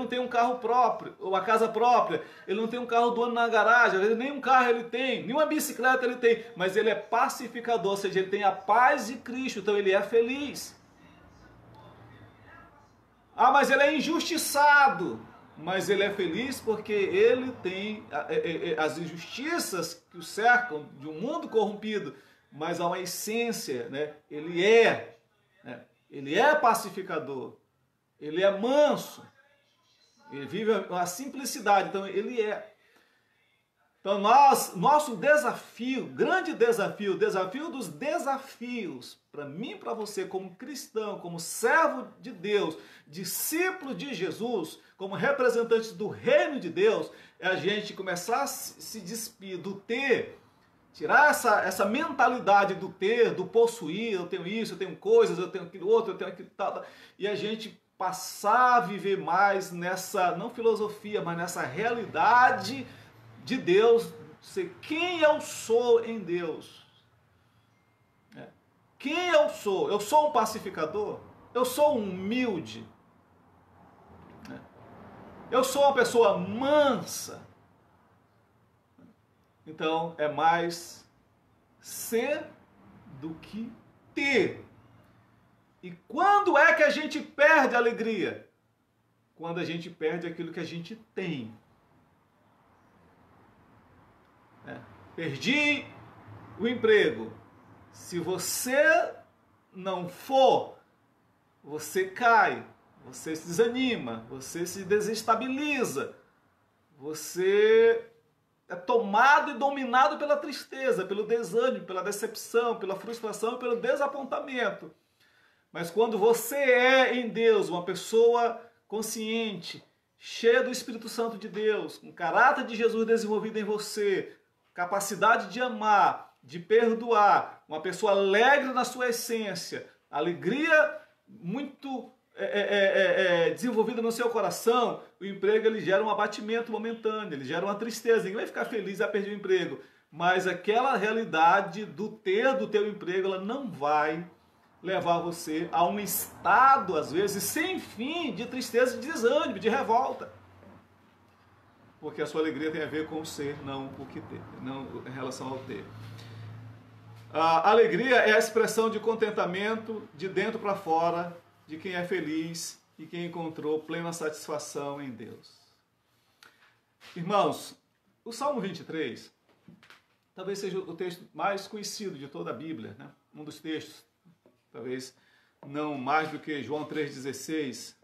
tem um carro próprio, ou uma casa própria. Ele não tem um carro do ano na garagem. Às vezes nem um carro ele tem, nem uma bicicleta ele tem. Mas ele é pacificador, ou seja, ele tem a paz de Cristo. Então ele é feliz. Mas ele é injustiçado. Mas ele é feliz porque ele tem as injustiças que o cercam de um mundo corrompido. Mas há uma essência, né? Ele é pacificador. Ele é manso, ele vive a simplicidade, então ele é. Então nosso desafio, grande desafio, desafio dos desafios, para mim e para você como cristão, como servo de Deus, discípulo de Jesus, como representante do reino de Deus, é a gente começar a se despir do ter Tirar essa mentalidade do ter, do possuir, eu tenho isso, eu tenho coisas, eu tenho aquilo outro, eu tenho aquilo tal, e a gente passar a viver mais nessa, não filosofia, mas nessa realidade de Deus, ser quem eu sou em Deus. Quem eu sou? Eu sou um pacificador? Eu sou um humilde? Eu sou uma pessoa mansa? Então, é mais ser do que ter. E quando é que a gente perde a alegria? Quando a gente perde aquilo que a gente tem. Perdi o emprego. Se você não for, você cai, você se desanima, você se desestabiliza, você é tomado e dominado pela tristeza, pelo desânimo, pela decepção, pela frustração, pelo desapontamento. Mas quando você é em Deus uma pessoa consciente, cheia do Espírito Santo de Deus, com o caráter de Jesus desenvolvido em você, capacidade de amar, de perdoar, uma pessoa alegre na sua essência, alegria muito desenvolvida no seu coração, o emprego ele gera um abatimento momentâneo, ele gera uma tristeza, ninguém vai ficar feliz a perder o emprego, mas aquela realidade do ter do teu emprego, ela não vai levar você a um estado, às vezes, sem fim de tristeza, de desânimo, de revolta. Porque a sua alegria tem a ver com o ser, não o que ter, não em relação ao ter. A alegria é a expressão de contentamento de dentro para fora, de quem é feliz e quem encontrou plena satisfação em Deus. Irmãos, o Salmo 23 talvez seja o texto mais conhecido de toda a Bíblia, né? Um dos textos, talvez não mais do que João 3,16.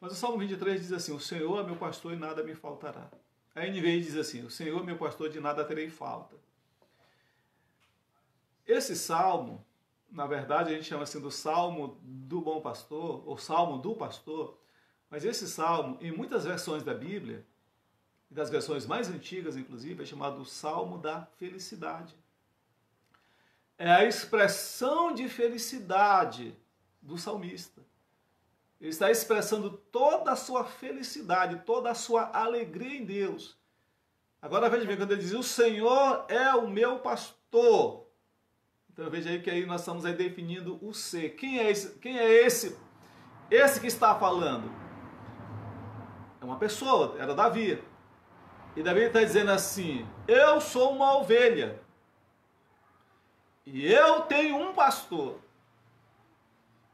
Mas o Salmo 23 diz assim: o Senhor é meu pastor e nada me faltará. A NVI diz assim: o Senhor é meu pastor, de nada terei falta. Esse salmo, na verdade a gente chama assim do Salmo do Bom Pastor, ou Salmo do Pastor, mas esse salmo, em muitas versões da Bíblia, e das versões mais antigas inclusive, é chamado Salmo da Felicidade. É a expressão de felicidade do salmista. Ele está expressando toda a sua felicidade, toda a sua alegria em Deus. Agora veja bem, quando ele diz, o Senhor é o meu pastor. Então veja aí que aí nós estamos aí definindo o ser. Quem é esse que está falando? É uma pessoa, era Davi. E Davi está dizendo assim, eu sou uma ovelha. E eu tenho um pastor.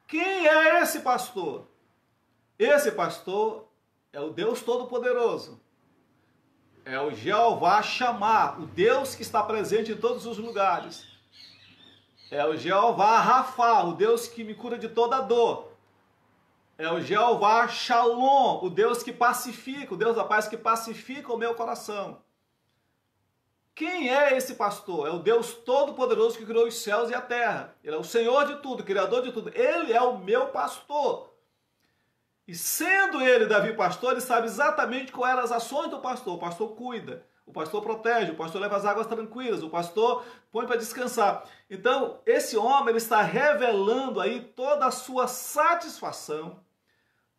Quem é esse pastor? Esse pastor é o Deus Todo-Poderoso. É o Jeová Shammah, o Deus que está presente em todos os lugares. É o Jeová Rafa, o Deus que me cura de toda dor. É o Jeová Shalom, o Deus que pacifica, o Deus da paz que pacifica o meu coração. Quem é esse pastor? É o Deus Todo-Poderoso que criou os céus e a terra. Ele é o Senhor de tudo, Criador de tudo. Ele é o meu pastor. E sendo ele, Davi, pastor, ele sabe exatamente quais eram as ações do pastor. O pastor cuida, o pastor protege, o pastor leva as águas tranquilas, o pastor põe para descansar. Então, esse homem ele está revelando aí toda a sua satisfação,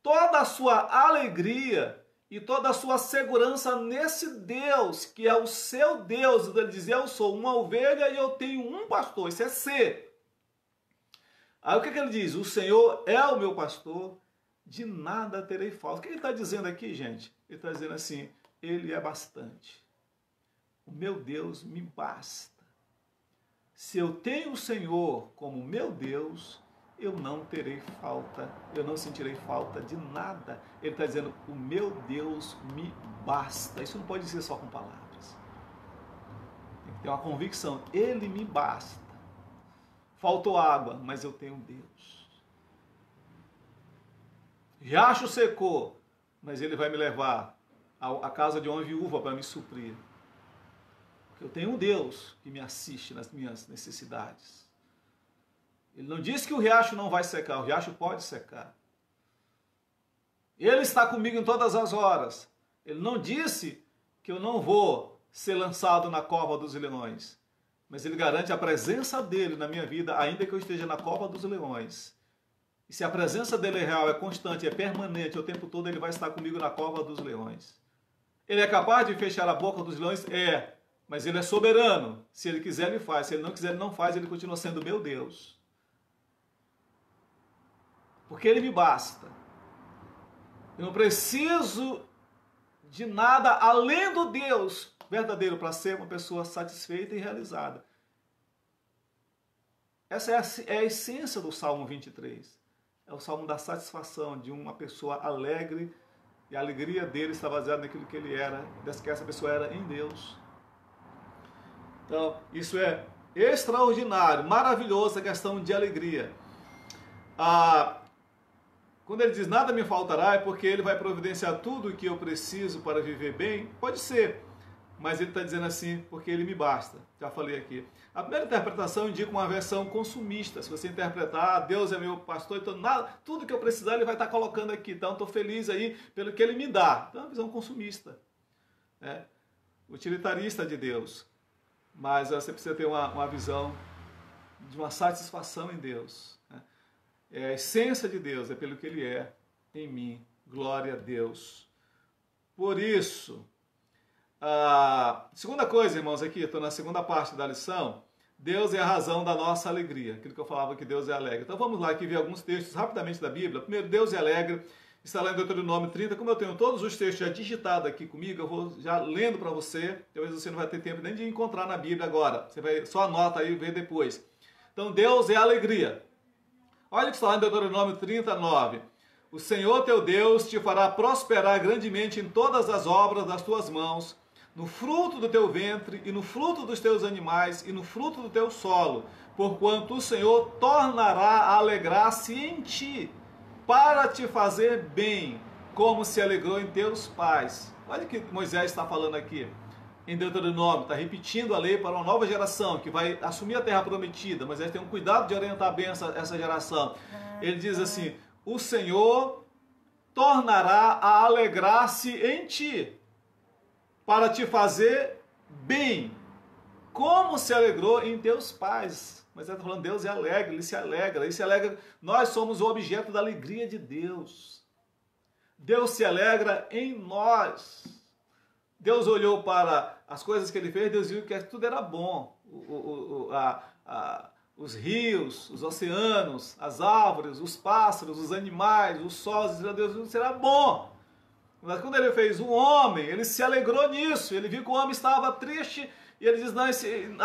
toda a sua alegria e toda a sua segurança nesse Deus, que é o seu Deus. Ele diz, eu sou uma ovelha e eu tenho um pastor, isso é ser. Aí o que ele diz? O Senhor é o meu pastor, de nada terei falta. O que ele está dizendo aqui, gente? Ele está dizendo assim, ele é bastante. O meu Deus me basta. Se eu tenho o Senhor como meu Deus, eu não terei falta, eu não sentirei falta de nada. Ele está dizendo, o meu Deus me basta. Isso não pode ser só com palavras. Tem que ter uma convicção, ele me basta. Faltou água, mas eu tenho Deus. Riacho secou, mas ele vai me levar à casa de uma viúva para me suprir. Porque eu tenho um Deus que me assiste nas minhas necessidades. Ele não disse que o riacho não vai secar, o riacho pode secar. Ele está comigo em todas as horas. Ele não disse que eu não vou ser lançado na cova dos leões. mas Ele garante a presença dEle na minha vida, ainda que eu esteja na cova dos leões. E se a presença dEle é real, é constante, é permanente, o tempo todo Ele vai estar comigo na cova dos leões. Ele é capaz de fechar a boca dos leões? É, mas Ele é soberano. Se Ele quiser, Ele faz. Se Ele não quiser, Ele não faz. Ele continua sendo meu Deus. Porque Ele me basta. Eu não preciso de nada além do Deus verdadeiro para ser uma pessoa satisfeita e realizada. Essa é a essência do Salmo 23. É o Salmo da satisfação de uma pessoa alegre, e a alegria dele está baseada naquilo que ele era, que essa pessoa era em Deus. Então, isso é extraordinário, maravilhoso, a questão de alegria. Quando ele diz nada me faltará, é porque ele vai providenciar tudo o que eu preciso para viver bem? Pode ser, mas ele está dizendo assim, porque ele me basta. Já falei aqui. A primeira interpretação indica uma versão consumista. Se você interpretar, Deus é meu pastor, então tudo que eu precisar ele vai estar colocando aqui. Então estou feliz aí pelo que ele me dá. Então é uma visão consumista, né? Utilitarista de Deus. Mas você precisa ter uma visão de uma satisfação em Deus, né? É a essência de Deus, é pelo que Ele é em mim. Glória a Deus. Por isso, segunda coisa, irmãos, aqui, estou na segunda parte da lição, Deus é a razão da nossa alegria. Aquilo que eu falava que Deus é alegre. Então vamos lá aqui ver alguns textos rapidamente da Bíblia. Primeiro, Deus é alegre. Está lá em Deuteronômio 30. Como eu tenho todos os textos já digitados aqui comigo, eu vou já lendo para você. Talvez você não vai ter tempo nem de encontrar na Bíblia agora. Você vai só anota aí e vê depois. Então Deus é alegria. Olha o que está lá em Deuteronômio 39. O Senhor teu Deus te fará prosperar grandemente em todas as obras das tuas mãos, no fruto do teu ventre, e no fruto dos teus animais, e no fruto do teu solo, porquanto o Senhor tornará a alegrar-se em ti, para te fazer bem, como se alegrou em teus pais. Olha o que Moisés está falando aqui em Deuteronômio, está repetindo a lei para uma nova geração, que vai assumir a terra prometida, mas eles têm um cuidado de orientar bem essa geração. Ele diz assim, o Senhor tornará a alegrar-se em ti, para te fazer bem, como se alegrou em teus pais. Mas ele está falando, Deus é alegre, Ele se alegra. Nós somos o objeto da alegria de Deus. Deus se alegra em nós. Deus olhou para as coisas que Ele fez, Deus viu que tudo era bom. Os rios, os oceanos, as árvores, os pássaros, os animais, os sóis, Deus viu que será bom. Mas quando Ele fez o homem, Ele se alegrou nisso. Ele viu que o homem estava triste e Ele diz, não,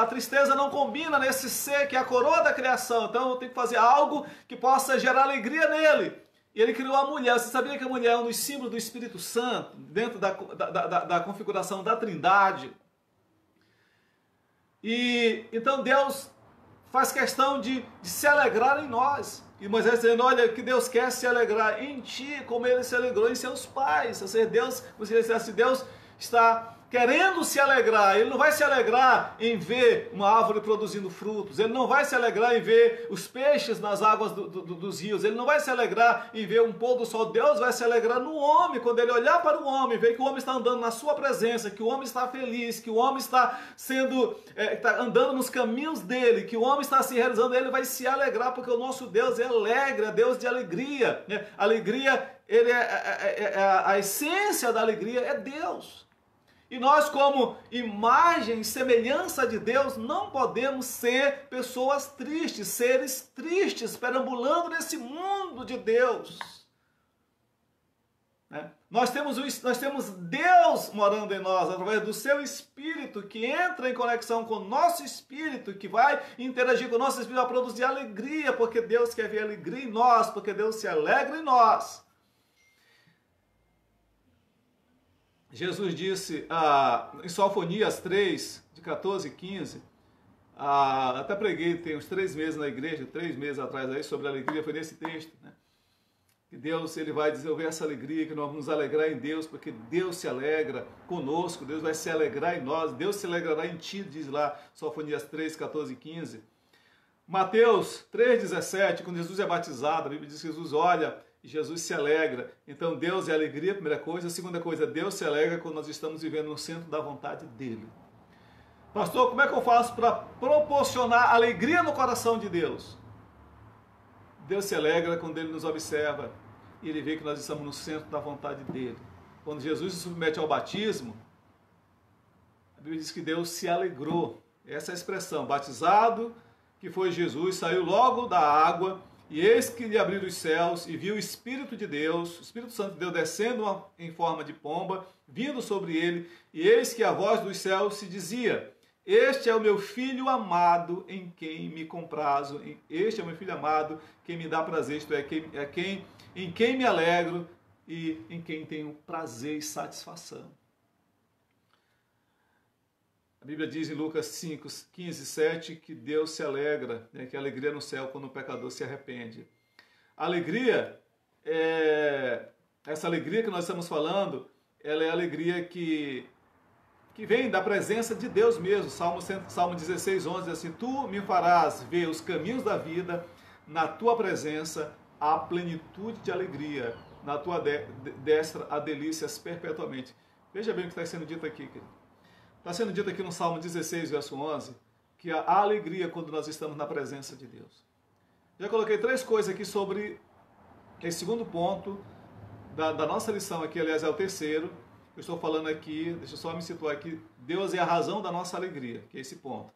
a tristeza não combina nesse ser que é a coroa da criação. Então eu tenho que fazer algo que possa gerar alegria nele. E Ele criou a mulher. Você sabia que a mulher é um dos símbolos do Espírito Santo, dentro da configuração da Trindade? E então Deus faz questão de se alegrar em nós. E Moisés dizendo, olha, que Deus quer se alegrar em ti, como Ele se alegrou em seus pais. Ou seja, Deus está querendo se alegrar. Ele não vai se alegrar em ver uma árvore produzindo frutos. Ele não vai se alegrar em ver os peixes nas águas dos rios. Ele não vai se alegrar em ver um pôr do sol. Deus vai se alegrar no homem. Quando Ele olhar para o homem, ver que o homem está andando na sua presença, que o homem está feliz, que o homem está está andando nos caminhos dele, que o homem está se realizando, Ele vai se alegrar, porque o nosso Deus é alegre, é Deus de alegria. Alegria, a essência da alegria é Deus. E nós, como imagem e semelhança de Deus, não podemos ser pessoas tristes, seres tristes, perambulando nesse mundo de Deus. Nós temos Deus morando em nós, através do seu Espírito, que entra em conexão com o nosso Espírito, que vai interagir com o nosso Espírito, vai produzir alegria, porque Deus quer ver alegria em nós, porque Deus se alegra em nós. Jesus disse em Sofonias 3, de 14 e 15, até preguei, tem uns 3 meses na igreja, 3 meses atrás aí, sobre a alegria, foi nesse texto, né? Que Deus, Ele vai desenvolver essa alegria, que nós vamos nos alegrar em Deus, porque Deus se alegra conosco, Deus vai se alegrar em nós, Deus se alegrará em ti, diz lá, Sofonias 3, 14 e 15. Mateus 3, 17, quando Jesus é batizado, a Bíblia diz que Jesus olha e Jesus se alegra. Então Deus é alegria, primeira coisa. A segunda coisa, Deus se alegra quando nós estamos vivendo no centro da vontade dEle. Pastor, como é que eu faço para proporcionar alegria no coração de Deus? Deus se alegra quando Ele nos observa e Ele vê que nós estamos no centro da vontade dEle. Quando Jesus se submete ao batismo, a Bíblia diz que Deus se alegrou. Essa é a expressão, batizado, que foi Jesus, saiu logo da água, e eis que lhe abriram os céus, e viu o Espírito de Deus, o Espírito Santo de Deus descendo em forma de pomba, vindo sobre ele, e eis que a voz dos céus se dizia: este é o meu filho amado, em quem me comprazo, este é o meu filho amado, quem me dá prazer, isto é, em quem me alegro, e em quem tenho prazer e satisfação. A Bíblia diz em Lucas 5, 15, 7 que Deus se alegra, né, que a alegria no céu quando o pecador se arrepende. A alegria, essa alegria que nós estamos falando, ela é a alegria que vem da presença de Deus mesmo. Salmo 16, 11 diz assim: tu me farás ver os caminhos da vida, na tua presença há plenitude de alegria, na tua destra há delícias perpetuamente. Veja bem o que está sendo dito aqui, querido. Está sendo dito aqui no Salmo 16, verso 11, que há alegria quando nós estamos na presença de Deus. Já coloquei 3 coisas aqui sobre esse segundo ponto da nossa lição aqui, aliás, é o terceiro. Eu estou falando aqui, deixa eu só me situar aqui, Deus é a razão da nossa alegria, que é esse ponto.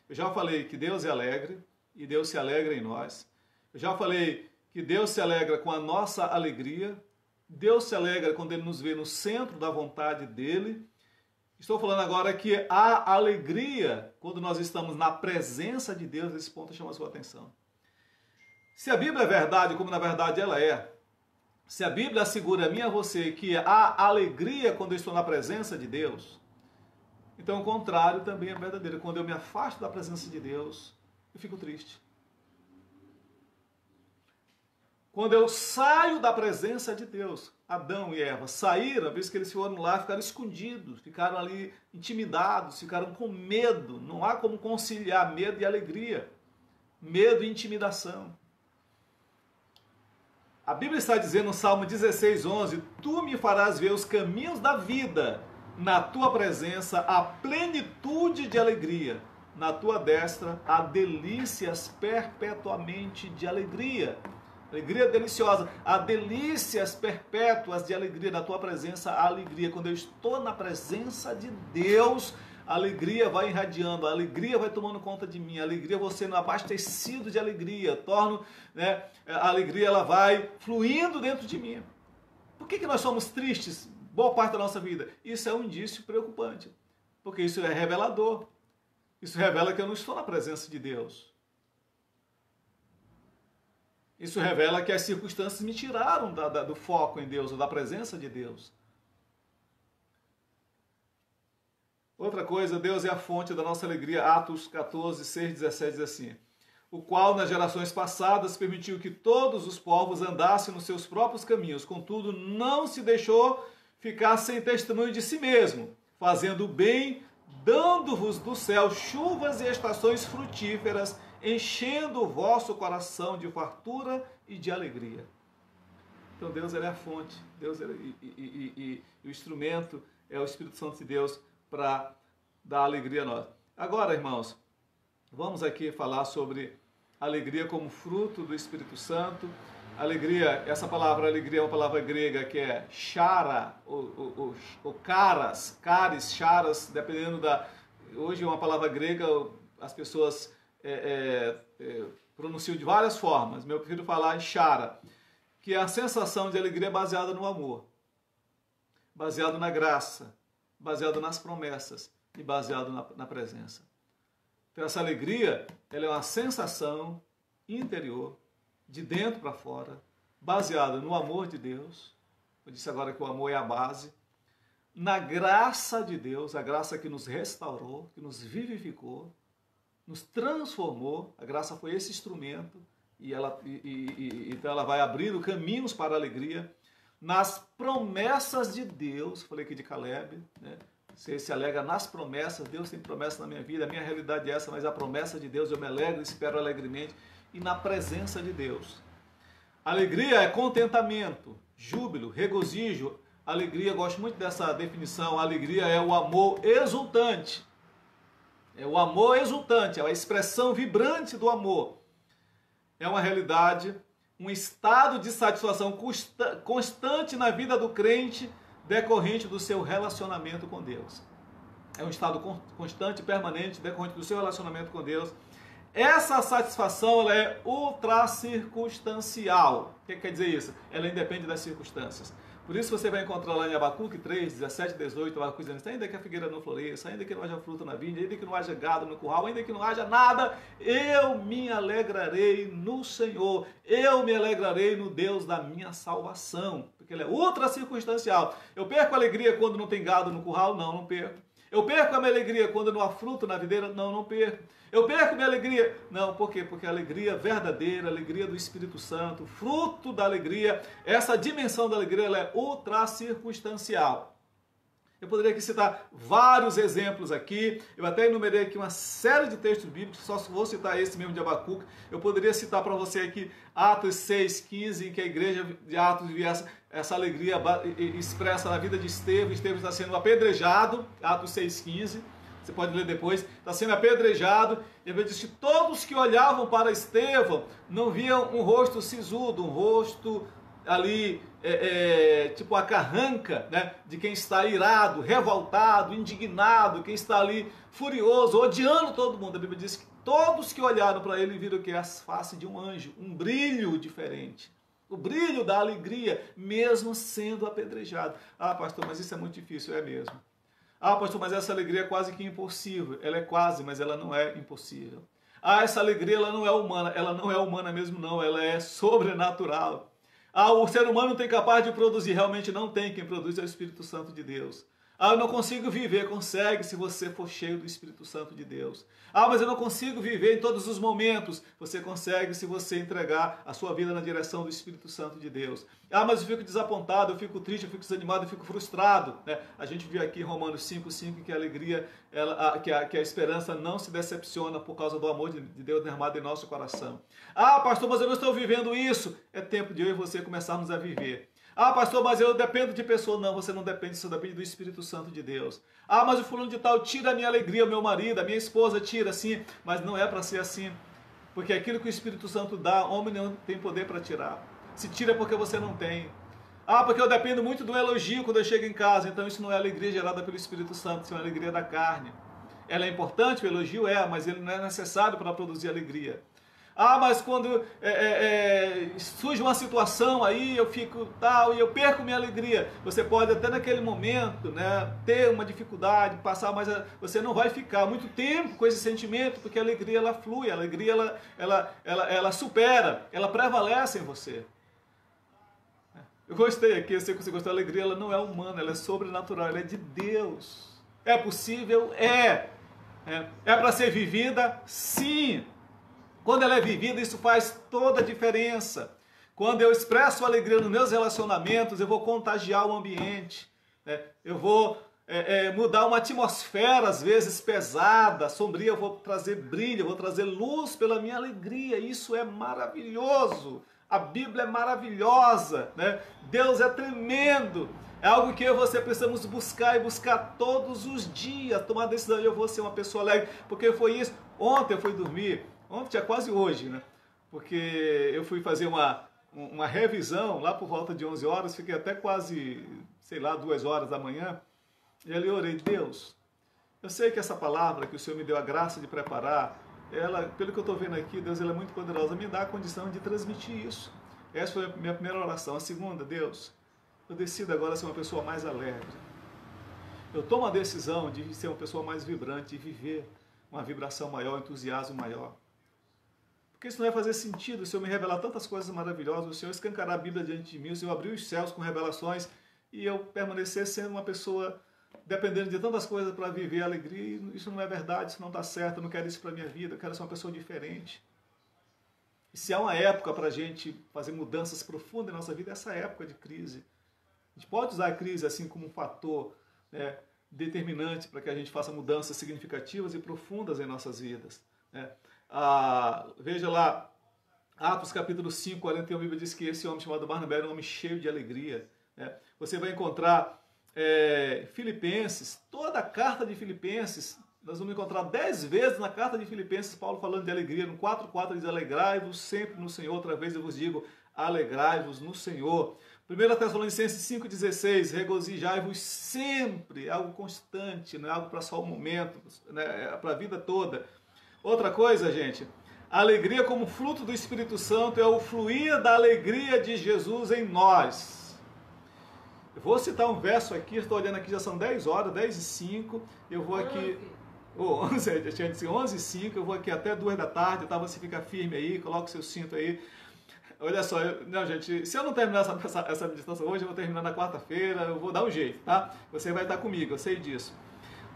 Eu já falei que Deus é alegre e Deus se alegra em nós. Eu já falei que Deus se alegra com a nossa alegria. Deus se alegra quando Ele nos vê no centro da vontade dEle. Estou falando agora que há alegria quando nós estamos na presença de Deus. Esse ponto chama a sua atenção. Se a Bíblia é verdade, como na verdade ela é, se a Bíblia assegura a mim e a você que há alegria quando eu estou na presença de Deus, então o contrário também é verdadeiro. Quando eu me afasto da presença de Deus, eu fico triste. Quando eu saio da presença de Deus, Adão e Eva saíram, a vez que eles foram lá, ficaram escondidos, ficaram ali intimidados, ficaram com medo. Não há como conciliar medo e alegria, medo e intimidação. A Bíblia está dizendo no Salmo 16, 11, tu me farás ver os caminhos da vida, na tua presença há plenitude de alegria, na tua destra há delícias perpetuamente de alegria. Alegria deliciosa, há delícias perpétuas de alegria, na tua presença há alegria. Quando eu estou na presença de Deus, a alegria vai irradiando, a alegria vai tomando conta de mim, a alegria vou sendo abastecido de alegria, a alegria ela vai fluindo dentro de mim. Por que nós somos tristes boa parte da nossa vida? Isso é um indício preocupante, porque isso é revelador, isso revela que eu não estou na presença de Deus. Isso revela que as circunstâncias me tiraram do foco em Deus, ou da presença de Deus. Outra coisa, Deus é a fonte da nossa alegria. Atos 14, 6, 17 diz assim: o qual nas gerações passadas permitiu que todos os povos andassem nos seus próprios caminhos, contudo não se deixou ficar sem testemunho de si mesmo, fazendo o bem, dando-vos do céu chuvas e estações frutíferas, enchendo o vosso coração de fartura e de alegria. Então Deus é a fonte, Deus e o instrumento é o Espírito Santo de Deus para dar alegria a nós. Agora, irmãos, vamos aqui falar sobre alegria como fruto do Espírito Santo. Alegria, essa palavra alegria é uma palavra grega que é chara, ou caras, caris, charas, dependendo da... Hoje é uma palavra grega, as pessoas pronunciam de várias formas, mas eu prefiro falar em chara, que é a sensação de alegria baseada no amor, baseado na graça, baseado nas promessas e baseado na presença. Então essa alegria, ela é uma sensação interior, de dentro para fora, baseada no amor de Deus. Eu disse agora que o amor é a base. Na graça de Deus, a graça que nos restaurou, que nos vivificou, nos transformou. A graça foi esse instrumento então ela vai abrindo caminhos para a alegria. Nas promessas de Deus, falei aqui de Caleb, né? Você se alegra nas promessas. Deus tem promessa na minha vida, a minha realidade é essa, mas a promessa de Deus eu me alegro e espero alegremente. E na presença de Deus. Alegria é contentamento, júbilo, regozijo. Alegria, gosto muito dessa definição. Alegria é o amor exultante. É o amor exultante, é a expressão vibrante do amor. É uma realidade, um estado de satisfação constante na vida do crente, decorrente do seu relacionamento com Deus. É um estado constante, permanente, decorrente do seu relacionamento com Deus. Essa satisfação ela é ultracircunstancial. O que quer dizer isso? Ela independe das circunstâncias. Por isso você vai encontrar lá em Abacuque 3, 17, 18, Abacuque dizendo, ainda que a figueira não floresça, ainda que não haja fruta na vinha, ainda que não haja gado no curral, ainda que não haja nada, eu me alegrarei no Senhor, eu me alegrarei no Deus da minha salvação, porque ele é ultra circunstancial. Eu perco a alegria quando não tem gado no curral? Não, não perco. Eu perco a minha alegria quando não há fruto na videira? Não, não perco. Eu perco minha alegria? Não, por quê? Porque a alegria verdadeira, a alegria do Espírito Santo, fruto da alegria, essa dimensão da alegria, ela é ultracircunstancial. Eu poderia aqui citar vários exemplos aqui, eu até enumerei aqui uma série de textos bíblicos, só vou citar esse mesmo de Abacuque. Eu poderia citar para você aqui Atos 6,15, em que a igreja de Atos vivia essa alegria expressa na vida de Estevão. Estevão está sendo apedrejado, Atos 6,15. Você pode ler depois, está sendo apedrejado, e ele diz que todos que olhavam para Estevão não viam um rosto sisudo, um rosto ali, tipo a carranca, né, de quem está irado, revoltado, indignado, quem está ali furioso, odiando todo mundo. A Bíblia diz que todos que olharam para ele viram que é a face de um anjo, um brilho diferente. O brilho da alegria, mesmo sendo apedrejado. Ah, pastor, mas isso é muito difícil, é mesmo. Ah, pastor, mas essa alegria é quase que impossível. Ela é quase, mas ela não é impossível. Ah, essa alegria ela não é humana. Ela não é humana mesmo não, ela é sobrenatural. Ah, o ser humano não tem capaz de produzir. Realmente não tem. Quem produz é o Espírito Santo de Deus. Ah, eu não consigo viver. Consegue se você for cheio do Espírito Santo de Deus. Ah, mas eu não consigo viver em todos os momentos. Você consegue se você entregar a sua vida na direção do Espírito Santo de Deus. Ah, mas eu fico desapontado, eu fico triste, eu fico desanimado, eu fico frustrado. A gente viu aqui em Romanos 5,5 que a alegria, que a esperança não se decepciona por causa do amor de Deus derramado em nosso coração. Ah, pastor, mas eu não estou vivendo isso. É tempo de eu e você começarmos a viver. Ah, pastor, mas eu dependo de pessoa. Não, você não depende, você depende do Espírito Santo de Deus. Ah, mas o fulano de tal tira a minha alegria, o meu marido, a minha esposa tira, sim. Mas não é para ser assim. Porque aquilo que o Espírito Santo dá, homem não tem poder para tirar. Se tira é porque você não tem. Ah, porque eu dependo muito do elogio quando eu chego em casa. Então isso não é alegria gerada pelo Espírito Santo, isso é uma alegria da carne. Ela é importante, o elogio mas ele não é necessário para produzir alegria. Ah, mas quando surge uma situação aí, eu fico tal, e eu perco minha alegria. Você pode até naquele momento, né, ter uma dificuldade, passar, mas você não vai ficar muito tempo com esse sentimento, porque a alegria ela flui, a alegria ela supera, ela prevalece em você. Eu gostei aqui, eu sei que você gostou, a alegria ela não é humana, ela é sobrenatural, ela é de Deus. É possível? É para ser vivida? Sim. Quando ela é vivida, isso faz toda a diferença. Quando eu expresso alegria nos meus relacionamentos, eu vou contagiar o ambiente. Eu vou mudar uma atmosfera, às vezes, pesada, sombria. Eu vou trazer brilho, eu vou trazer luz pela minha alegria. Isso é maravilhoso. A Bíblia é maravilhosa, né? Deus é tremendo. É algo que eu e você precisamos buscar e buscar todos os dias. Tomar a decisão, eu vou ser uma pessoa alegre. Porque foi isso. Ontem eu fui dormir. Ontem é quase hoje, né? Porque eu fui fazer uma revisão lá por volta de 11 horas, fiquei até quase, 2 horas da manhã, e ali eu orei, Deus, eu sei que essa palavra que o Senhor me deu a graça de preparar, ela, pelo que eu estou vendo aqui, Deus, ela é muito poderosa, me dá a condição de transmitir isso. Essa foi a minha primeira oração. A segunda, Deus, eu decido agora ser uma pessoa mais alegre. Eu tomo a decisão de ser uma pessoa mais vibrante, de viver uma vibração maior, um entusiasmo maior. Porque isso não vai fazer sentido, o Senhor me revelar tantas coisas maravilhosas, o Senhor escancarar a Bíblia diante de mim, o Senhor abrir os céus com revelações e eu permanecer sendo uma pessoa dependendo de tantas coisas para viver a alegria. Isso não é verdade, isso não está certo, eu não quero isso para a minha vida, eu quero ser uma pessoa diferente. E se há uma época para a gente fazer mudanças profundas em nossa vida, é essa época de crise. A gente pode usar a crise assim como um fator determinante para que a gente faça mudanças significativas e profundas em nossas vidas. Veja lá, Atos capítulo 5, 41, a Bíblia diz que esse homem chamado Barnabé era um homem cheio de alegria. Você vai encontrar Filipenses, toda a carta de Filipenses Nós vamos encontrar 10 vezes na carta de Filipenses, Paulo falando de alegria. No 4:4 diz, alegrai-vos sempre no Senhor. Outra vez eu vos digo, alegrai-vos no Senhor. 1 Tessalonicenses 5,16, regozijai-vos sempre, é algo constante, não é algo para só um momento, né? É para a vida toda. Outra coisa, gente, a alegria como fruto do Espírito Santo é o fluir da alegria de Jesus em nós. Eu vou citar um verso aqui, estou olhando aqui, já são 10 horas, 10:05, eu vou aqui... 11, eu tinha dito 11:05, eu vou aqui até 2 da tarde, tá? Você fica firme aí, coloca o seu cinto aí. Olha só, não, gente, se eu não terminar essa meditação hoje, eu vou terminar na quarta-feira, eu vou dar um jeito, tá? Você vai estar comigo, eu sei disso.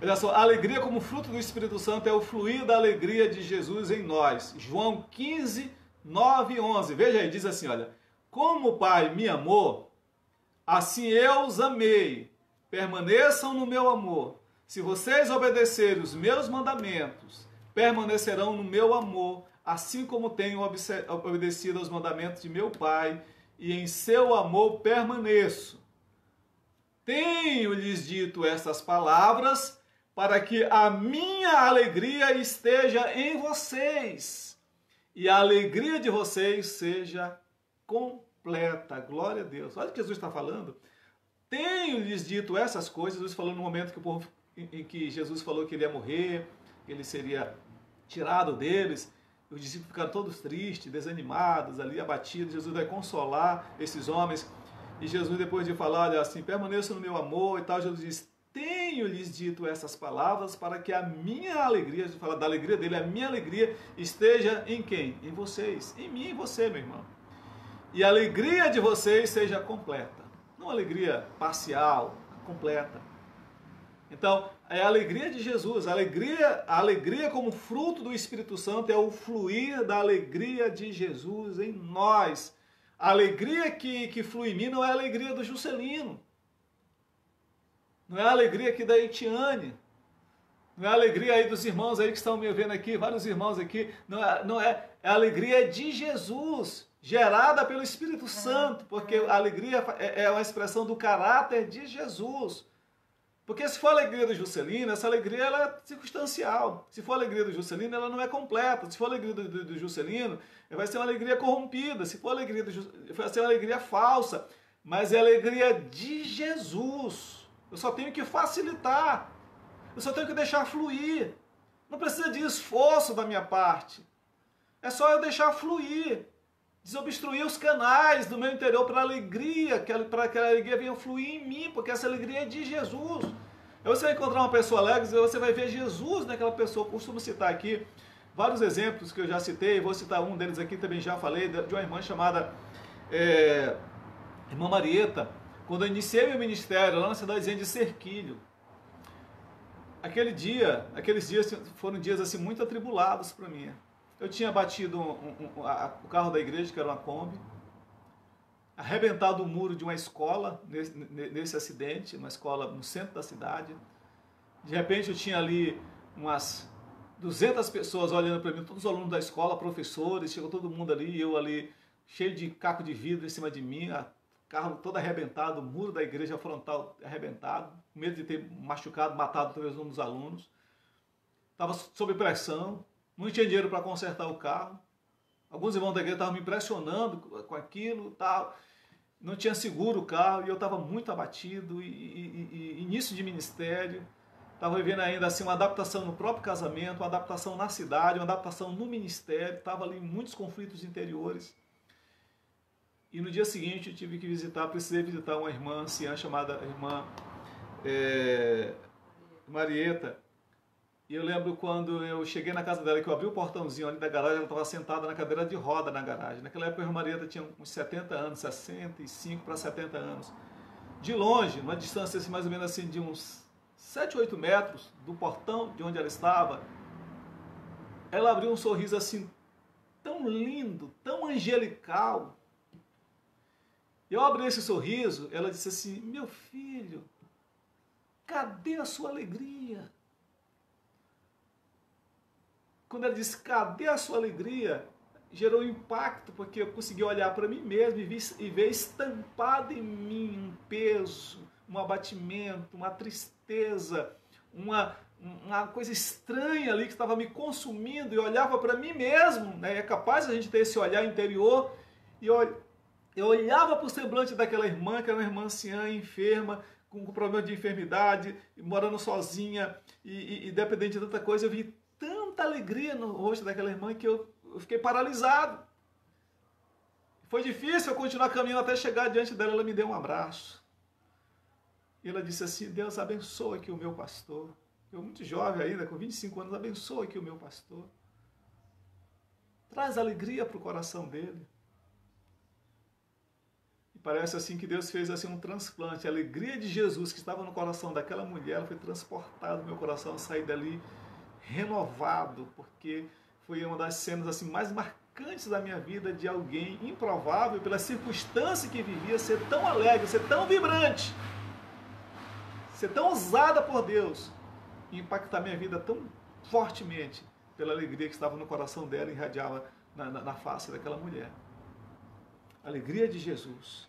Olha só, a alegria como fruto do Espírito Santo é o fluir da alegria de Jesus em nós. João 15:9-11, veja aí, diz assim, olha, como o Pai me amou, assim eu os amei, permaneçam no meu amor. Se vocês obedecerem os meus mandamentos, permanecerão no meu amor, assim como tenho obedecido aos mandamentos de meu Pai, e em seu amor permaneço. Tenho-lhes dito estas palavras, para que a minha alegria esteja em vocês, e a alegria de vocês seja completa. Glória a Deus. Olha o que Jesus está falando. Tenho-lhes dito essas coisas, Jesus falou no momento que o povo, em que Jesus falou que ele ia morrer, que ele seria tirado deles. Os discípulos ficaram todos tristes, desanimados, ali abatidos. Jesus vai consolar esses homens. E Jesus, depois de falar, olha assim, permaneçam no meu amor e tal, Jesus diz, tenho-lhes dito essas palavras para que a minha alegria, Jesus fala da alegria dele, a minha alegria esteja em quem? Em vocês, em mim e em você, meu irmão. E a alegria de vocês seja completa. Não alegria parcial, completa. Então, é a alegria de Jesus, a alegria como fruto do Espírito Santo é o fluir da alegria de Jesus em nós. A alegria que flui em mim não é a alegria do Juscelino, não é a alegria aqui da Etiane, não é a alegria aí dos irmãos aí que estão me vendo aqui, vários irmãos aqui, é a alegria de Jesus, gerada pelo Espírito Santo, porque a alegria é uma expressão do caráter de Jesus. Porque se for a alegria do Juscelino, essa alegria ela é circunstancial. Se for a alegria do Juscelino, ela não é completa. Se for a alegria do Juscelino, vai ser uma alegria corrompida. Se for a alegria do Juscelino, vai ser uma alegria falsa. Mas é a alegria de Jesus. Eu só tenho que facilitar. Eu só tenho que deixar fluir. Não precisa de esforço da minha parte. É só eu deixar fluir. Desobstruir os canais do meu interior para a alegria, para que a alegria venha fluir em mim, porque essa alegria é de Jesus. Aí você vai encontrar uma pessoa alegre, você vai ver Jesus naquela pessoa. Eu costumo citar aqui vários exemplos que eu já citei, vou citar um deles aqui também, já falei, de uma irmã chamada Irmã Marieta. Quando eu iniciei meu ministério lá na cidadezinha de Cerquilho, aqueles dias foram dias assim muito atribulados para mim. Eu tinha batido o carro da igreja, que era uma Kombi, arrebentado o muro de uma escola nesse acidente, uma escola no centro da cidade. De repente eu tinha ali umas 200 pessoas olhando para mim, todos os alunos da escola, professores, chegou todo mundo ali, eu ali cheio de caco de vidro em cima de mim, carro todo arrebentado, o muro da igreja frontal arrebentado, com medo de ter machucado, matado talvez um dos alunos. Estava sob pressão. Não tinha dinheiro para consertar o carro. Alguns irmãos da igreja estavam me impressionando com aquilo, tal. Não tinha seguro o carro e eu estava muito abatido. E início de ministério, estava vivendo ainda assim uma adaptação no próprio casamento, uma adaptação na cidade, uma adaptação no ministério. Estava ali muitos conflitos interiores. E no dia seguinte eu tive que precisei visitar uma irmã anciã chamada irmã Marieta. E eu lembro quando eu cheguei na casa dela, que eu abri o portãozinho ali da garagem, ela estava sentada na cadeira de roda na garagem. Naquela época a irmã Marieta tinha uns 70 anos, 65 para 70 anos. De longe, uma distância assim, mais ou menos assim de uns 7, 8 metros do portão de onde ela estava, ela abriu um sorriso assim, tão lindo, tão angelical. Eu abri esse sorriso, ela disse assim, meu filho, cadê a sua alegria? Quando ela disse, cadê a sua alegria? Gerou um impacto, porque eu consegui olhar para mim mesmo e ver estampado em mim um peso, um abatimento, uma tristeza, uma coisa estranha ali que estava me consumindo, e olhava para mim mesmo, né? É capaz de a gente ter esse olhar interior, e eu olhava para o semblante daquela irmã, que era uma irmã anciã, enferma, com problema de enfermidade, morando sozinha e dependente de tanta coisa. Eu vi tanta alegria no rosto daquela irmã que eu fiquei paralisado. Foi difícil eu continuar caminhando até chegar diante dela. Ela me deu um abraço. E ela disse assim: Deus abençoa aqui o meu pastor. Eu muito jovem ainda, com 25 anos, abençoa aqui o meu pastor. Traz alegria para o coração dele. E parece assim que Deus fez assim um transplante. A alegria de Jesus que estava no coração daquela mulher, ela foi transportada no meu coração. Eu saí dali renovado, porque foi uma das cenas assim mais marcantes da minha vida, de alguém improvável, pela circunstância que vivia, ser tão alegre, ser tão vibrante, ser tão usada por Deus, e impactar minha vida tão fortemente pela alegria que estava no coração dela e irradiava na face daquela mulher. A alegria de Jesus.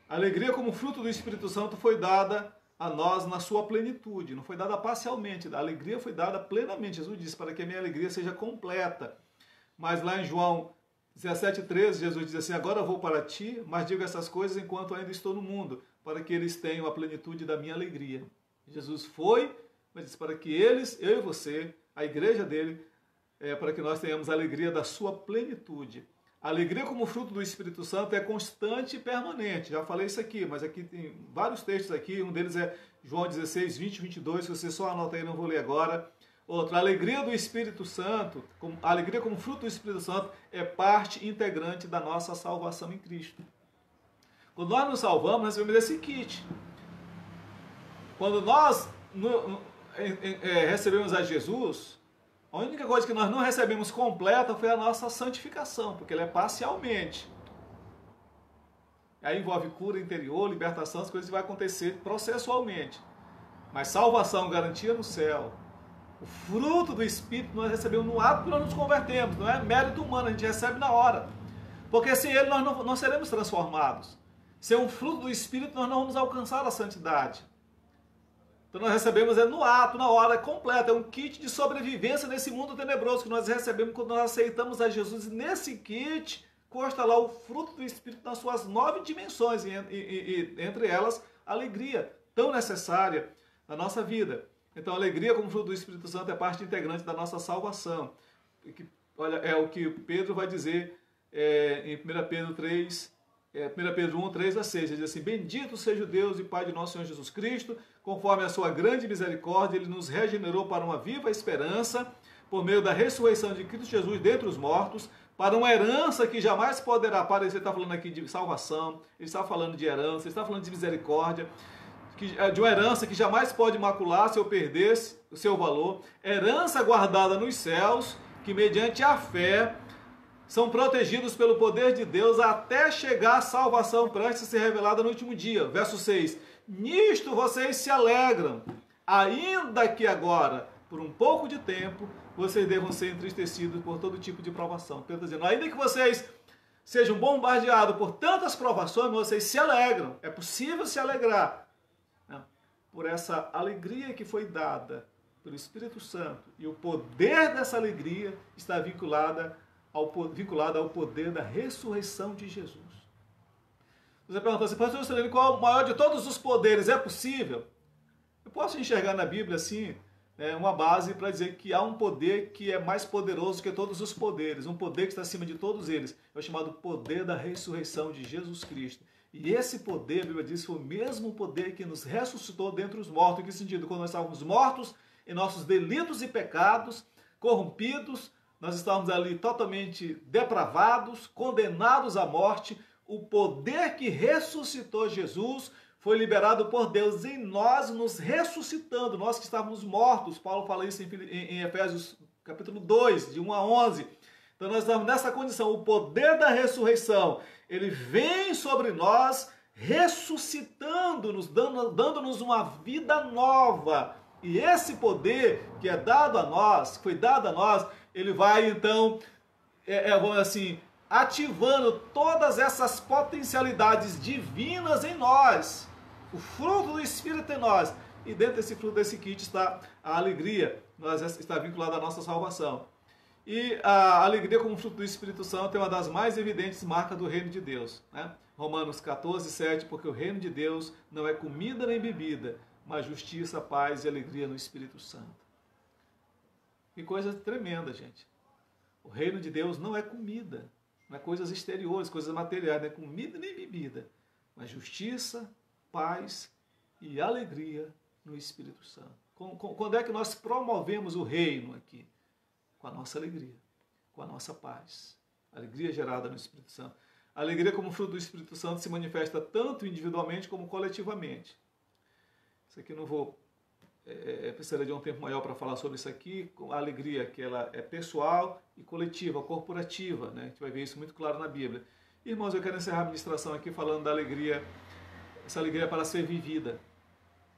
A alegria como fruto do Espírito Santo foi dada a nós na sua plenitude, não foi dada parcialmente, a alegria foi dada plenamente. Jesus disse: para que a minha alegria seja completa. Mas lá em João 17,13, Jesus diz assim: agora eu vou para ti, mas digo essas coisas enquanto ainda estou no mundo, para que eles tenham a plenitude da minha alegria. Jesus foi, mas disse para que eles, eu e você, a igreja dele, para que nós tenhamos a alegria da sua plenitude. A alegria como fruto do Espírito Santo é constante e permanente. Já falei isso aqui, mas aqui tem vários textos aqui. Um deles é João 16, 20 e 22, se você só anota aí, não vou ler agora. Outro, a alegria do Espírito Santo, a alegria como fruto do Espírito Santo é parte integrante da nossa salvação em Cristo. Quando nós nos salvamos, nós recebemos esse kit. Quando nós recebemos a Jesus, a única coisa que nós não recebemos completa foi a nossa santificação, porque ela é parcialmente. Aí envolve cura interior, libertação, as coisas vão acontecer processualmente. Mas salvação, garantia no céu. O fruto do Espírito nós recebemos no ato que nós nos convertemos, não é mérito humano, a gente recebe na hora. Porque sem ele nós não seremos transformados. Sem um fruto do Espírito nós não vamos alcançar a santidade. Então nós recebemos no ato, na hora completa, é um kit de sobrevivência nesse mundo tenebroso que nós recebemos quando nós aceitamos a Jesus. E nesse kit consta lá o fruto do Espírito nas suas 9 dimensões, e entre elas a alegria, tão necessária na nossa vida. Então a alegria como fruto do Espírito Santo é parte integrante da nossa salvação. Olha, é o que Pedro vai dizer em 1 Pedro 3, 1 Pedro 1, 3 a 6, ele diz assim: bendito seja o Deus e Pai de nosso Senhor Jesus Cristo, conforme a sua grande misericórdia, ele nos regenerou para uma viva esperança, por meio da ressurreição de Cristo Jesus dentre os mortos, para uma herança que jamais poderá aparecer. Ele está falando aqui de salvação, ele está falando de herança, ele está falando de misericórdia, de uma herança que jamais pode macular-se ou perder o seu valor, herança guardada nos céus, que mediante a fé são protegidos pelo poder de Deus até chegar a salvação prestes a ser revelada no último dia. Verso 6. Nisto vocês se alegram, ainda que agora, por um pouco de tempo, vocês devam ser entristecidos por todo tipo de provação. Pedro está dizendo, ainda que vocês sejam bombardeados por tantas provações, vocês se alegram. É possível se alegrar, né, por essa alegria que foi dada pelo Espírito Santo. E o poder dessa alegria está vinculada ao poder da ressurreição de Jesus. Você perguntou assim, pastor Juscelino, qual é o maior de todos os poderes? É possível? Eu posso enxergar na Bíblia assim, uma base para dizer que há um poder que é mais poderoso que todos os poderes, um poder que está acima de todos eles. É o chamado poder da ressurreição de Jesus Cristo. E esse poder, a Bíblia diz, foi o mesmo poder que nos ressuscitou dentre os mortos. Em que sentido? Quando nós estávamos mortos em nossos delitos e pecados, corrompidos, nós estávamos ali totalmente depravados, condenados à morte. O poder que ressuscitou Jesus foi liberado por Deus em nós, nos ressuscitando, nós que estávamos mortos. Paulo fala isso em Efésios capítulo 2, de 1 a 11. Então nós estamos nessa condição, o poder da ressurreição, ele vem sobre nós, ressuscitando-nos, dando-nos uma vida nova. E esse poder que é dado a nós, foi dado a nós, ele vai então, vamos assim, ativando todas essas potencialidades divinas em nós. O fruto do Espírito em nós E dentro desse fruto desse kit está a alegria, está vinculada à nossa salvação. E a alegria como fruto do Espírito Santo é uma das mais evidentes marcas do reino de Deus, né? Romanos 14, 7, porque o reino de Deus não é comida nem bebida, mas justiça, paz e alegria no Espírito Santo. Que coisa tremenda, gente. O reino de Deus não é comida, não é coisas exteriores, coisas materiais, não é comida nem bebida, mas justiça, paz e alegria no Espírito Santo. Quando é que nós promovemos o reino aqui? Com a nossa alegria, com a nossa paz. Alegria gerada no Espírito Santo. A alegria como fruto do Espírito Santo se manifesta tanto individualmente como coletivamente. Isso aqui eu não vou... precisaria de um tempo maior para falar sobre isso aqui. A alegria que ela é pessoal e coletiva, corporativa, né? A gente vai ver isso muito claro na Bíblia. Irmãos, eu quero encerrar a ministração aqui falando da alegria, essa alegria para ser vivida.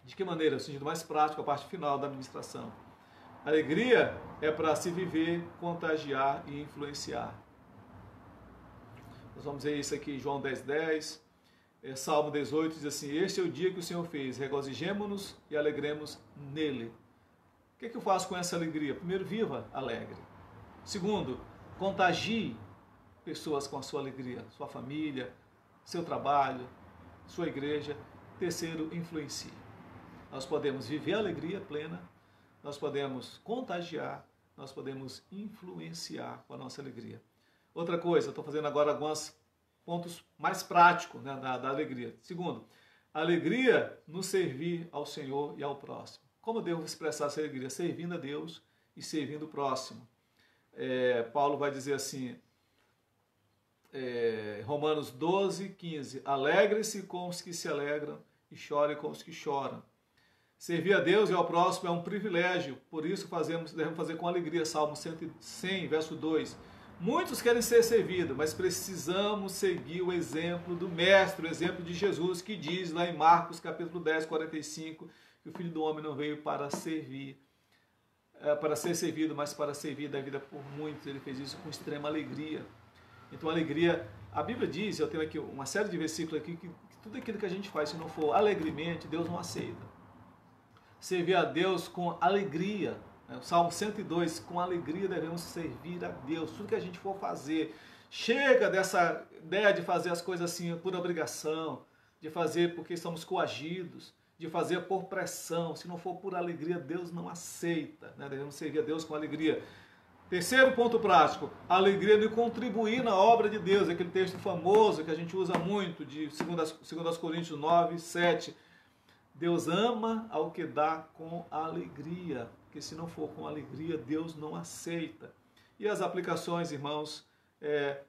De que maneira? No sentido mais prático, a parte final da ministração. A alegria é para se viver, contagiar e influenciar. Nós vamos ver isso aqui em João 10:10, Salmo 18 diz assim: este é o dia que o Senhor fez, regozijemo-nos e alegremos nele. O que é que eu faço com essa alegria? Primeiro, viva alegre. Segundo, contagie pessoas com a sua alegria, sua família, seu trabalho, sua igreja. Terceiro, influencie. Nós podemos viver a alegria plena, nós podemos contagiar, nós podemos influenciar com a nossa alegria. Outra coisa, estou fazendo agora alguns pontos mais práticos, né, da alegria. Segundo, alegria no servir ao Senhor e ao próximo. Como eu devo expressar essa alegria? Servindo a Deus e servindo o próximo. Paulo vai dizer assim, Romanos 12:15, alegre-se com os que se alegram e chore com os que choram. Servir a Deus e ao próximo é um privilégio, por isso devemos fazer com alegria. Salmo 100, verso 2. Muitos querem ser servidos, mas precisamos seguir o exemplo do Mestre, o exemplo de Jesus, que diz lá em Marcos capítulo 10, 45, que o Filho do Homem não veio para servir, para ser servido, mas para servir da vida por muitos. Ele fez isso com extrema alegria. Então, alegria, a Bíblia diz, eu tenho aqui uma série de versículos aqui, que tudo aquilo que a gente faz, se não for alegremente, Deus não aceita. Servir a Deus com alegria. O Salmo 102, com alegria devemos servir a Deus. Tudo que a gente for fazer, chega dessa ideia de fazer as coisas assim por obrigação, de fazer porque estamos coagidos, de fazer por pressão. Se não for por alegria, Deus não aceita, né? Devemos servir a Deus com alegria. Terceiro ponto prático, a alegria de contribuir na obra de Deus. Aquele texto famoso que a gente usa muito, de 2 Coríntios 9, 7. Deus ama ao que dá com alegria, porque se não for com alegria, Deus não aceita. E as aplicações, irmãos,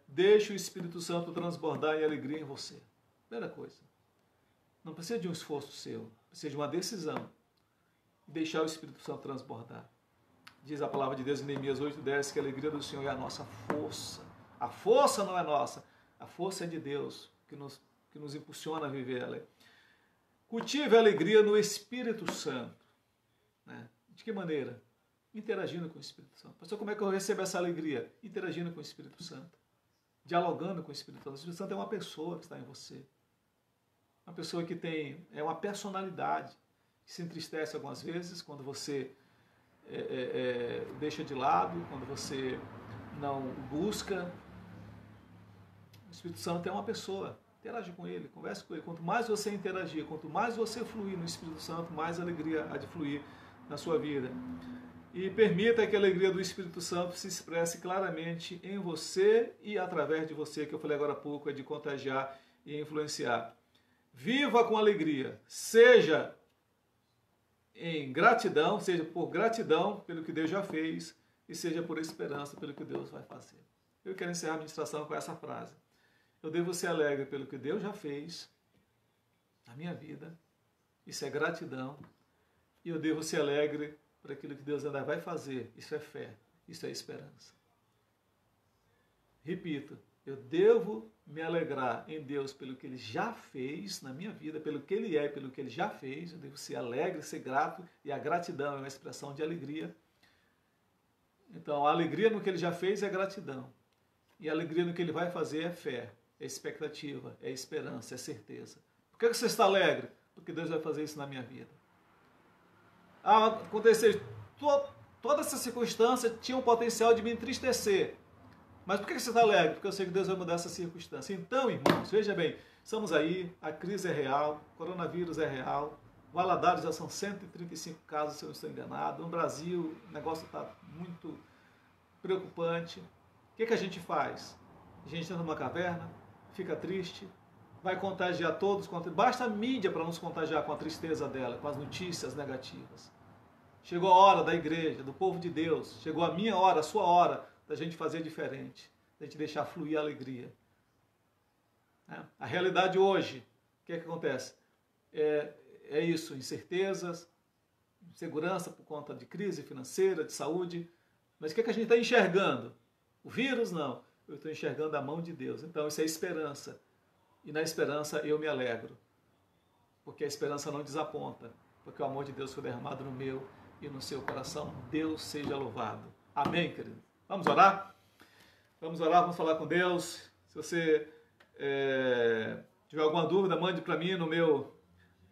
deixe o Espírito Santo transbordar em alegria em você. Primeira coisa, não precisa de um esforço seu, precisa de uma decisão, deixar o Espírito Santo transbordar. Diz a palavra de Deus em Neemias 8:10 que a alegria do Senhor é a nossa força. A força não é nossa, a força é de Deus, que nos impulsiona a viver ela. Cultive a alegria no Espírito Santo. Né? De que maneira? Interagindo com o Espírito Santo. Pastor, como é que eu recebo essa alegria? Interagindo com o Espírito Santo. Dialogando com o Espírito Santo. O Espírito Santo é uma pessoa que está em você. Uma pessoa que tem uma personalidade, que se entristece algumas vezes quando você deixa de lado, quando você não busca. O Espírito Santo é uma pessoa. Interage com ele, converse com ele. Quanto mais você interagir, quanto mais você fluir no Espírito Santo, mais alegria há de fluir na sua vida. E permita que a alegria do Espírito Santo se expresse claramente em você e através de você, que eu falei agora há pouco, é de contagiar e influenciar. Viva com alegria, seja em gratidão, seja por gratidão pelo que Deus já fez e seja por esperança pelo que Deus vai fazer. Eu quero encerrar a ministração com essa frase. Eu devo ser alegre pelo que Deus já fez na minha vida, isso é gratidão, e eu devo ser alegre por aquilo que Deus ainda vai fazer, isso é fé, isso é esperança. Repito, eu devo me alegrar em Deus pelo que Ele já fez na minha vida, pelo que Ele é, pelo que Ele já fez, eu devo ser alegre, ser grato, e a gratidão é uma expressão de alegria. Então, a alegria no que Ele já fez é gratidão, e a alegria no que Ele vai fazer é fé. É expectativa, é esperança, é certeza. Por que você está alegre? Porque Deus vai fazer isso na minha vida. acontecer. Toda essa circunstância tinha um potencial de me entristecer. Mas por que você está alegre? Porque eu sei que Deus vai mudar essa circunstância. Então, irmãos, veja bem, estamos aí, a crise é real, o coronavírus é real, Valadares já são 135 casos, se eu não estou enganado. No Brasil, o negócio está muito preocupante. O que a gente faz? A gente entra numa caverna, fica triste, vai contagiar todos, basta a mídia para nos contagiar com a tristeza dela, com as notícias negativas. Chegou a hora da igreja, do povo de Deus, chegou a minha hora, a sua hora, da gente fazer diferente, da gente deixar fluir a alegria. A realidade hoje, o que acontece? É isso, incertezas, insegurança por conta de crise financeira, de saúde, mas o que a gente está enxergando? O vírus não, eu estou enxergando a mão de Deus, então isso é esperança, e na esperança eu me alegro, porque a esperança não desaponta, porque o amor de Deus foi derramado no meu e no seu coração. Deus seja louvado. Amém, querido? Vamos orar? Vamos orar, vamos falar com Deus. Se você tiver alguma dúvida, mande para mim no meu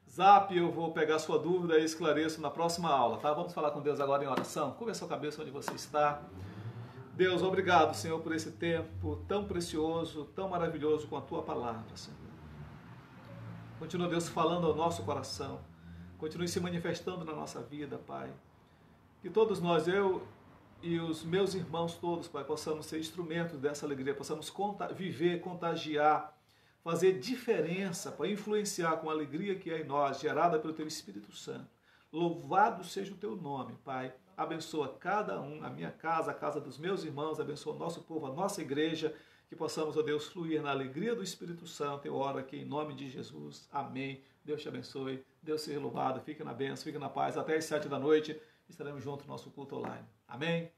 Zap, eu vou pegar a sua dúvida e esclareço na próxima aula, tá? Vamos falar com Deus agora em oração. Curva a sua cabeça onde você está. Deus, obrigado, Senhor, por esse tempo tão precioso, tão maravilhoso com a Tua palavra, Senhor. Continua, Deus, falando ao nosso coração. Continue se manifestando na nossa vida, Pai. Que todos nós, eu e os meus irmãos todos, Pai, possamos ser instrumentos dessa alegria, possamos viver, contagiar, fazer diferença, para influenciar com a alegria que é em nós, gerada pelo Teu Espírito Santo. Louvado seja o Teu nome, Pai. Abençoa cada um, a minha casa, a casa dos meus irmãos, abençoa o nosso povo, a nossa igreja, que possamos, ó Deus, fluir na alegria do Espírito Santo. Eu oro aqui em nome de Jesus. Amém. Deus te abençoe. Deus seja louvado. Fique na bênção, fique na paz. Até às 7 da noite estaremos juntos no nosso culto online. Amém.